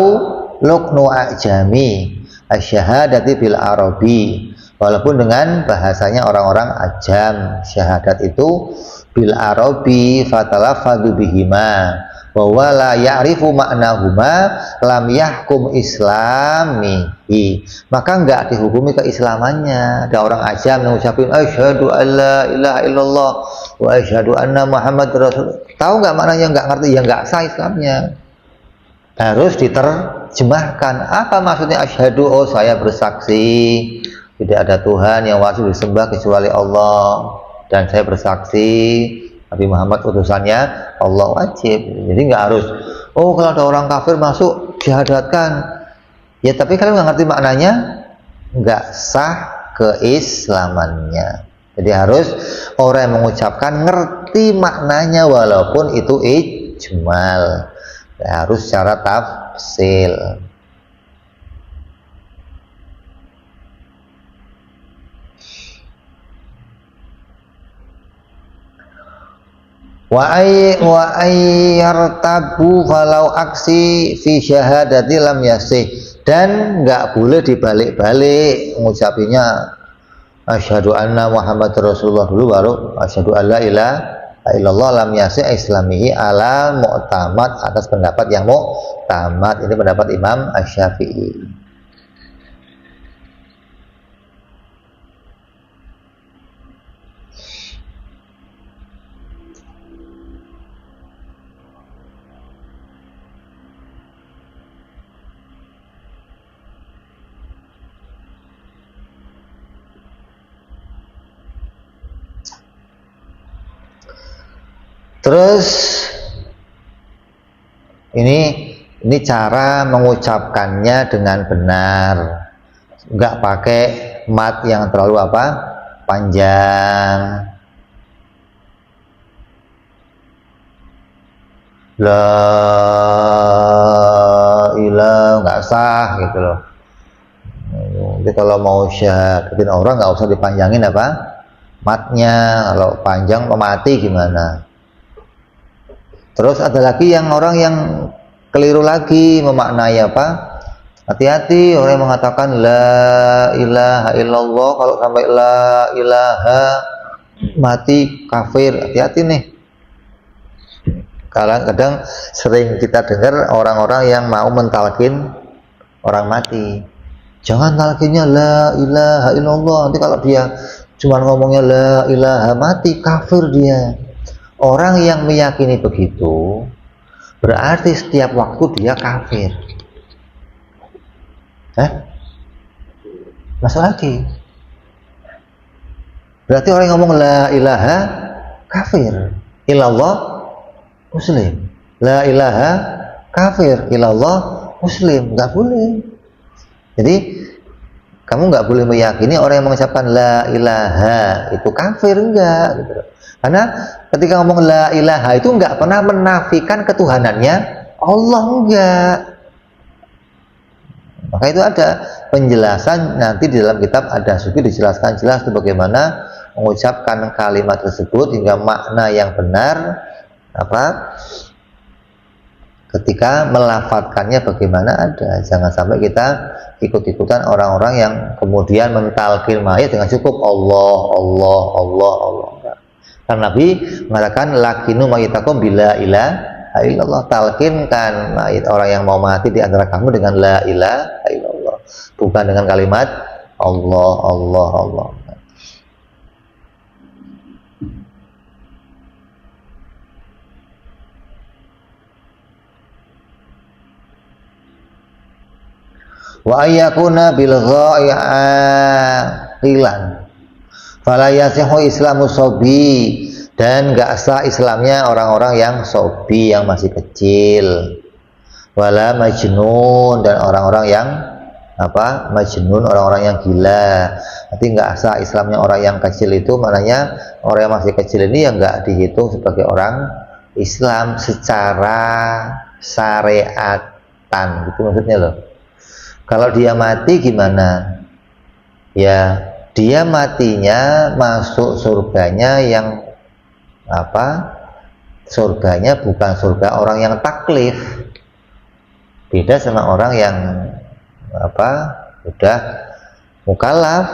luknu ajami asyhadati bil arabi, walaupun dengan bahasanya orang-orang ajam, syahadat itu bil arabi fatalafadu bihima bahwa la ya'rifu maknahuma lam yahkum islamihi, maka enggak dihukumi keislamannya. Ada orang ajam yang ucapin asyhadu alla ilaha illallah wa asyhadu anna Muhammad rasul, tahu enggak maknanya, enggak ngerti, ya enggak sah Islamnya. Harus diterjemahkan, apa maksudnya asyhadu? Oh, saya bersaksi tidak ada Tuhan yang wajib disembah kecuali Allah, dan saya bersaksi Nabi Muhammad utusannya Allah, wajib. Jadi nggak harus, oh kalau ada orang kafir masuk syahadatkan, ya tapi kalian nggak ngerti maknanya, nggak sah keislamannya. Jadi harus orang yang mengucapkan ngerti maknanya walaupun itu ijmal, harus secara tafsil. Wa ayyartabu falau aksi fi syahadati lam yasih, dan nggak boleh dibalik-balik ngucapinya asyhadu anna Muhammad Rasulullah dulu baru asyhadu alla ilaha illallah lam yasih islamihi ala mu'tamad, atas pendapat yang mu'tamad. Ini pendapat Imam Asy-Syafi'i. Terus ini cara mengucapkannya dengan benar, nggak pakai mat yang terlalu apa, panjang. La ilaha, nggak sah gitu loh. Jadi kalau mau syahadatin orang nggak usah dipanjangin apa, matnya. Kalau panjang mati gimana? Terus ada lagi yang orang yang keliru lagi memaknai apa? Hati-hati orang yang mengatakan la ilaha illallah, kalau sampai la ilaha mati kafir. Hati-hati nih. Kadang sering kita dengar orang-orang yang mau mentalkin orang mati. Jangan talkinnya la ilaha illallah, nanti kalau dia cuma ngomongnya la ilaha mati kafir dia. Orang yang meyakini begitu berarti setiap waktu dia kafir. Masuk lagi. Berarti orang yang ngomong la ilaha kafir, illallah muslim. La ilaha kafir, illallah muslim. Nggak boleh. Jadi kamu nggak boleh meyakini orang yang mengucapkan la ilaha itu kafir, enggak gitu. Karena ketika ngomong la ilaha itu nggak pernah menafikan ketuhanannya Allah, enggak. Maka itu ada penjelasan nanti di dalam kitab Ad-Dasuki, dijelaskan jelas itu bagaimana mengucapkan kalimat tersebut hingga makna yang benar ketika melafatkannya bagaimana ada. Jangan sampai kita ikut-ikutan orang-orang yang kemudian mentalqin mayit dengan cukup Allah Allah Allah Allah. Karena Nabi mengatakan lakinu mayitakum bila ilaha illallah, talqinkan mayit orang yang mau mati di antara kamu dengan la ilaha illallah, bukan dengan kalimat Allah Allah Allah. Wa ayyakuna bil ghai'aqilan fala yasihu islamu sobi, dan gak sah Islamnya orang-orang yang sobi, yang masih kecil, wala majnun, dan orang-orang yang majnun, orang-orang yang gila. Nanti gak sah Islamnya orang yang kecil itu, maknanya orang yang masih kecil ini yang gak dihitung sebagai orang Islam secara syariatan, gitu maksudnya loh. Kalau dia mati gimana? Ya, dia matinya masuk surganya yang surganya bukan surga orang yang taklif. Beda sama orang yang udah mukallaf,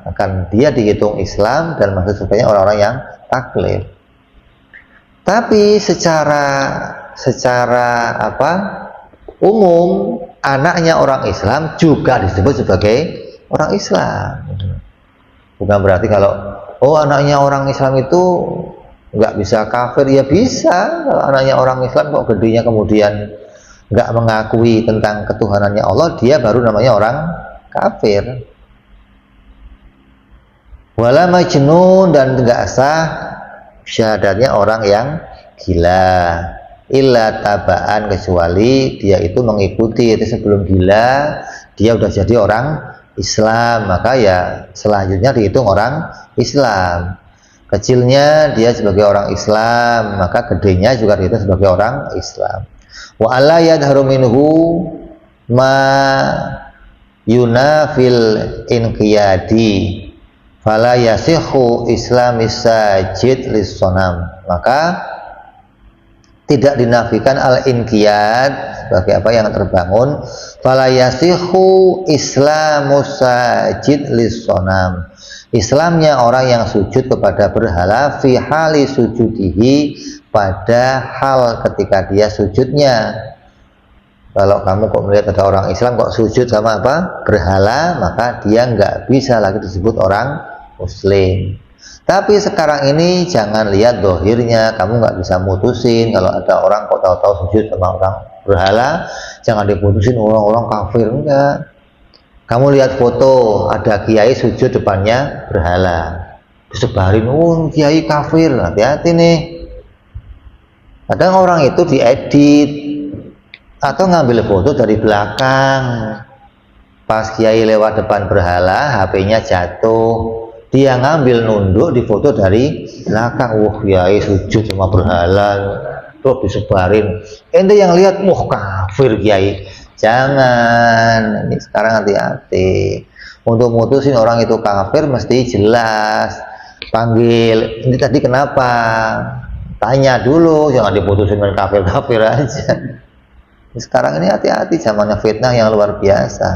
akan dia dihitung Islam dan masuk surganya orang-orang yang taklif. Tapi secara umum anaknya orang Islam juga disebut sebagai orang Islam. Bukan berarti kalau anaknya orang Islam itu nggak bisa kafir, ya bisa. Kalau anaknya orang Islam kok gedenya kemudian nggak mengakui tentang ketuhanannya Allah, dia baru namanya orang kafir. Wala majnun, dan nggak sah syahadatnya orang yang gila, illa tabaan, kecuali dia itu mengikuti. Itu sebelum gila dia udah jadi orang Islam, maka ya selanjutnya dihitung orang Islam. Kecilnya dia sebagai orang Islam, maka gedenya juga dihitung sebagai orang Islam. Wa alla yadharu minhu ma yunafil inqiyadi fala yasihu islamis sajid lis-sonam. Maka tidak dinafikan al-inqiyad sebagai apa yang terbangun. Fala yasihu islamus sajid lis-sonam, Islamnya orang yang sujud kepada berhala fi hali sujudihi, pada hal ketika dia sujudnya. Kalau kamu kok melihat ada orang Islam kok sujud sama berhala, maka dia nggak bisa lagi disebut orang Muslim. Tapi sekarang ini jangan lihat dohirnya, kamu nggak bisa mutusin. Kalau ada orang kok tahu-tahu sujud sama orang berhala, jangan diputusin orang-orang kafir, enggak. Kamu lihat foto ada kiai sujud depannya berhala, disebarin, kiai kafir, hati-hati nih. Kadang orang itu diedit atau ngambil foto dari belakang, pas kiai lewat depan berhala, HP-nya jatuh, dia ngambil nunduk di foto dari belakang. Kiai sujud sama berhala, terus disebarin, ente yang lihat kafir kiai. Jangan, ini sekarang hati-hati. Untuk mutusin orang itu kafir mesti jelas, panggil, ini tadi kenapa, tanya dulu, jangan diputusin dengan kafir-kafir aja. Sekarang ini hati-hati, zamannya fitnah yang luar biasa.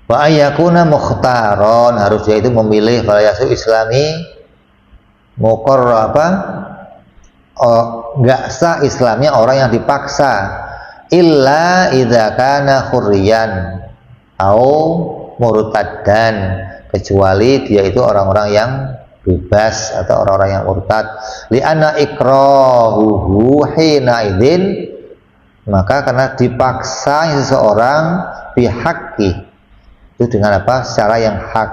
Wa ayyakuna mukhtaron, harus dia itu memilih falayasu islami muqarrar nggak sah Islamnya orang yang dipaksa, illa idza kana khurriyan au murtaddan, kecuali dia itu orang-orang yang bebas atau orang-orang yang murtad. Li'anna ikrahuhu hina idzin, maka karena dipaksa seseorang bihaqqi, itu dengan secara yang hak.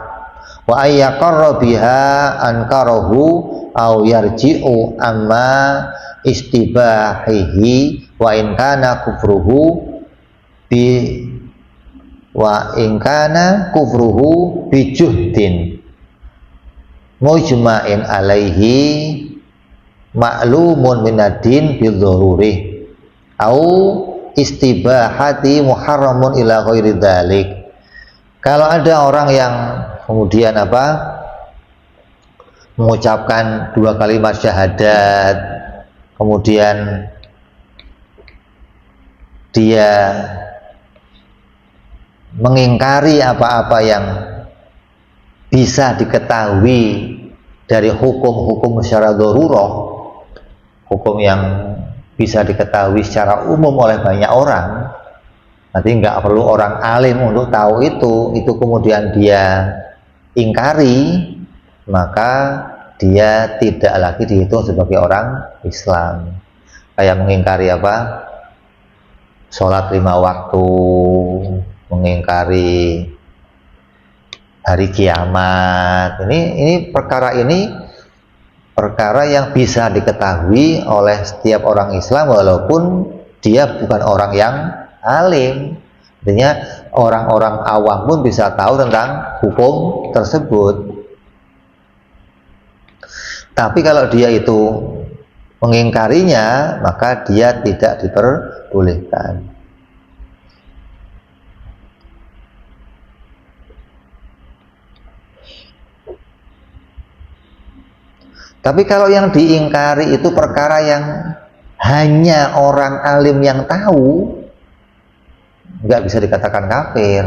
Wa ayyaqarra biha ankarahu au yarji'u amma istibahihi wa in kana kufruhu bijuhdin mujma'in alaihi ma'lumun minadin bidzururi. au istibahati muharramun ila ghairi dzalik. Kalau ada orang yang kemudian mengucapkan 2 kalimat syahadat, kemudian dia mengingkari apa-apa yang bisa diketahui dari hukum-hukum secara darurah, hukum yang bisa diketahui secara umum oleh banyak orang, nanti nggak perlu orang alim untuk tahu itu kemudian dia ingkari, maka dia tidak lagi dihitung sebagai orang Islam. Kayak mengingkari sholat 5 waktu, mengingkari hari kiamat. Ini perkara yang bisa diketahui oleh setiap orang Islam walaupun dia bukan orang yang alim. Artinya orang-orang awam pun bisa tahu tentang hukum tersebut. Tapi kalau dia itu mengingkarinya, maka dia tidak diperbolehkan. Tapi kalau yang diingkari itu perkara yang hanya orang alim yang tahu, nggak bisa dikatakan kafir.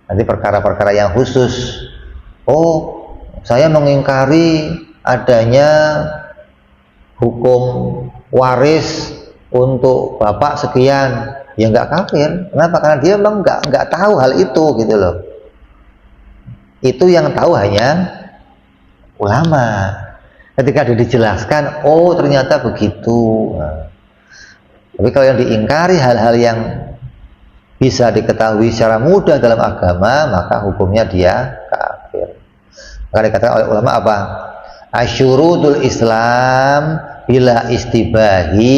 Nanti perkara-perkara yang khusus, oh saya mengingkari adanya hukum waris untuk bapak sekian, ya nggak kafir. Kenapa? Karena dia memang nggak tahu hal itu gitu loh. Itu yang tahu hanya ulama. Ketika dia dijelaskan, oh ternyata begitu. Nah, tapi kalau yang diingkari hal-hal yang bisa diketahui secara mudah dalam agama, maka hukumnya dia kafir. Maka dikatakan oleh ulama asyurudul Islam bila istibahi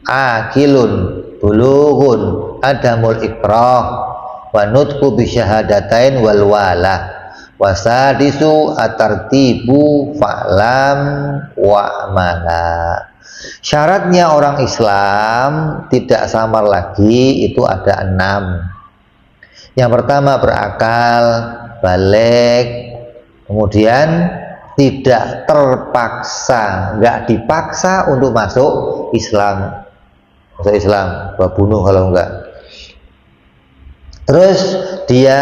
akilun bulughun adamul ikrah wa nutqu bi syahadatain wal walah wasadisu atartibu fa'lam wa mana. Syaratnya orang Islam tidak samar lagi itu ada 6. Yang pertama berakal, baligh, kemudian tidak terpaksa, nggak dipaksa untuk masuk Islam, bunuh kalau enggak. Terus dia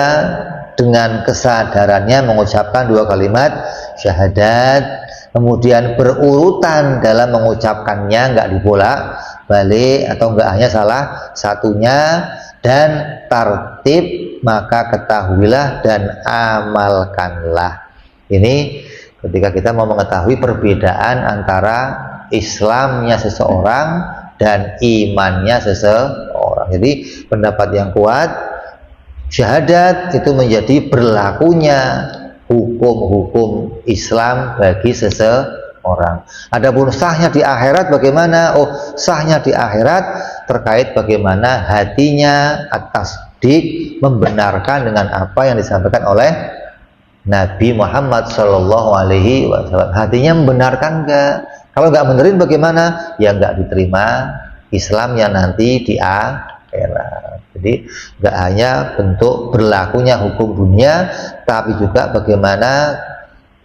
dengan kesadarannya mengucapkan 2 kalimat syahadat, kemudian berurutan dalam mengucapkannya, nggak dibolak balik atau nggak hanya salah satunya, dan tartib, maka ketahuilah dan amalkanlah. Ini ketika kita mau mengetahui perbedaan antara Islamnya seseorang dan imannya seseorang. Jadi pendapat yang kuat, syahadat itu menjadi berlakunya hukum-hukum Islam bagi seseorang. Adapun sahnya di akhirat bagaimana? Oh, sahnya di akhirat terkait bagaimana hatinya atas membenarkan dengan apa yang disampaikan oleh Nabi Muhammad Shallallahu Alaihi Wasallam. Hatinya membenarkan enggak? Kalau nggak benerin bagaimana? Ya nggak diterima Islamnya nanti di akhirat. Jadi nggak hanya bentuk berlakunya hukum dunia, tapi juga bagaimana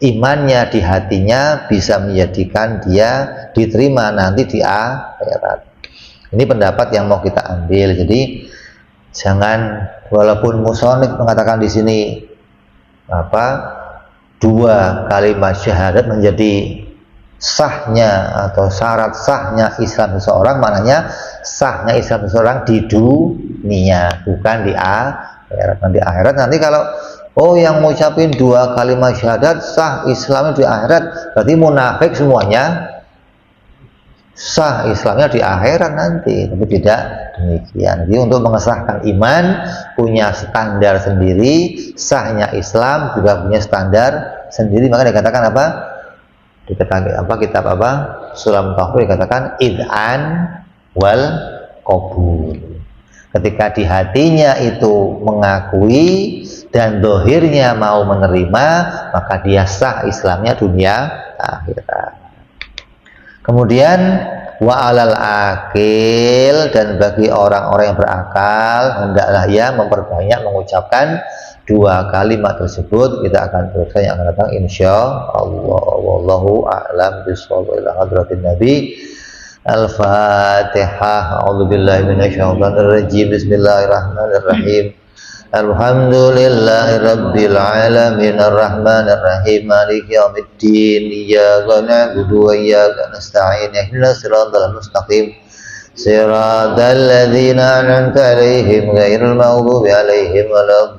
imannya di hatinya bisa menjadikan dia diterima nanti di akhirat. Ini pendapat yang mau kita ambil. Jadi jangan, walaupun musonif mengatakan di sini 2 kalimat syahadat menjadi sahnya atau syarat sahnya Islam seseorang, maknanya sahnya Islam seseorang di dunia, bukan di akhirat. Di akhirat nanti kalau yang ngucapin 2 kalimat syahadat sah Islamnya di akhirat, berarti munafik semuanya, sah Islamnya di akhirat nanti. Tapi tidak demikian. Jadi untuk mengesahkan iman punya standar sendiri, sahnya Islam juga punya standar sendiri. Maka dikatakan kitab Sulam Tauhid dikatakan id'an wal qabul. Ketika di hatinya itu mengakui dan dohirnya mau menerima, maka dia sah Islamnya dunia akhirat. Kemudian Wa alal akil, dan bagi orang-orang yang berakal hendaklah ia memperbanyak mengucapkan dua kalimat tersebut. Kita akan teruskan yang akan datang insya Allah. Wallahu a'lam bishawab. Ila hadratin Nabi. Al-Fatihah. A'udzubillahi minasyaitonir rajim. Bismillahirrahmanirrahim. Alhamdulillahi rabbil alamin arrahmanir rahim maliki yaumiddin iyyaka na'budu wa iyyaka nasta'in ihdinas siratal mustaqim siratal ladzina an'amta 'alaihim ghairil maghdubi 'alaihim waladdallin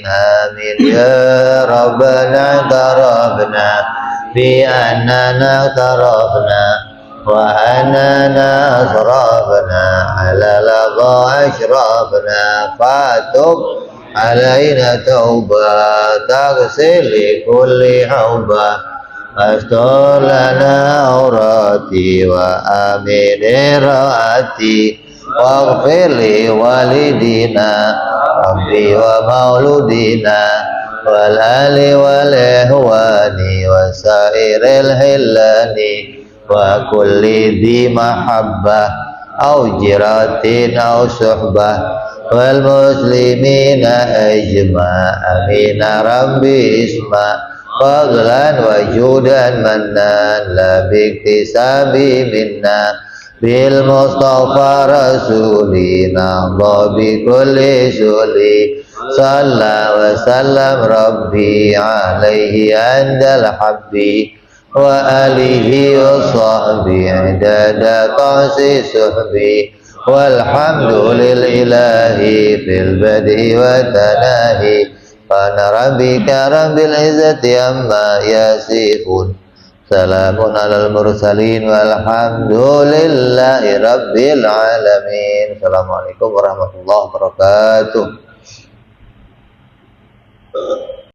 amin ya rabbana tarabna bi annana tarabna وأننا أسرافنا على لظى أشرافنا فاتب علينا توبة تغسل لكل حوبة استر لنا عوراتي وآمن رواتي واغفر لوالدينا ربي ومولودينا والآل والإخوان وسائر الهلان وكل ذي محبة أو جرات أو صحبة والمسلمين أجمع أمين ربي اسمع فضلا وجودا منا لا باكتساب منا بالمصطفى رسولنا الله بكل سولي صلى وسلم ربي عليه عند الحب وآله وصحبه عدد قاس صحبي والحمد لله في البدء والتناهي سبحان ربك رب العزة عما يصفون سلام على المرسلين والحمد لله رب العالمين. Assalamualaikum warahmatullahi wabarakatuh.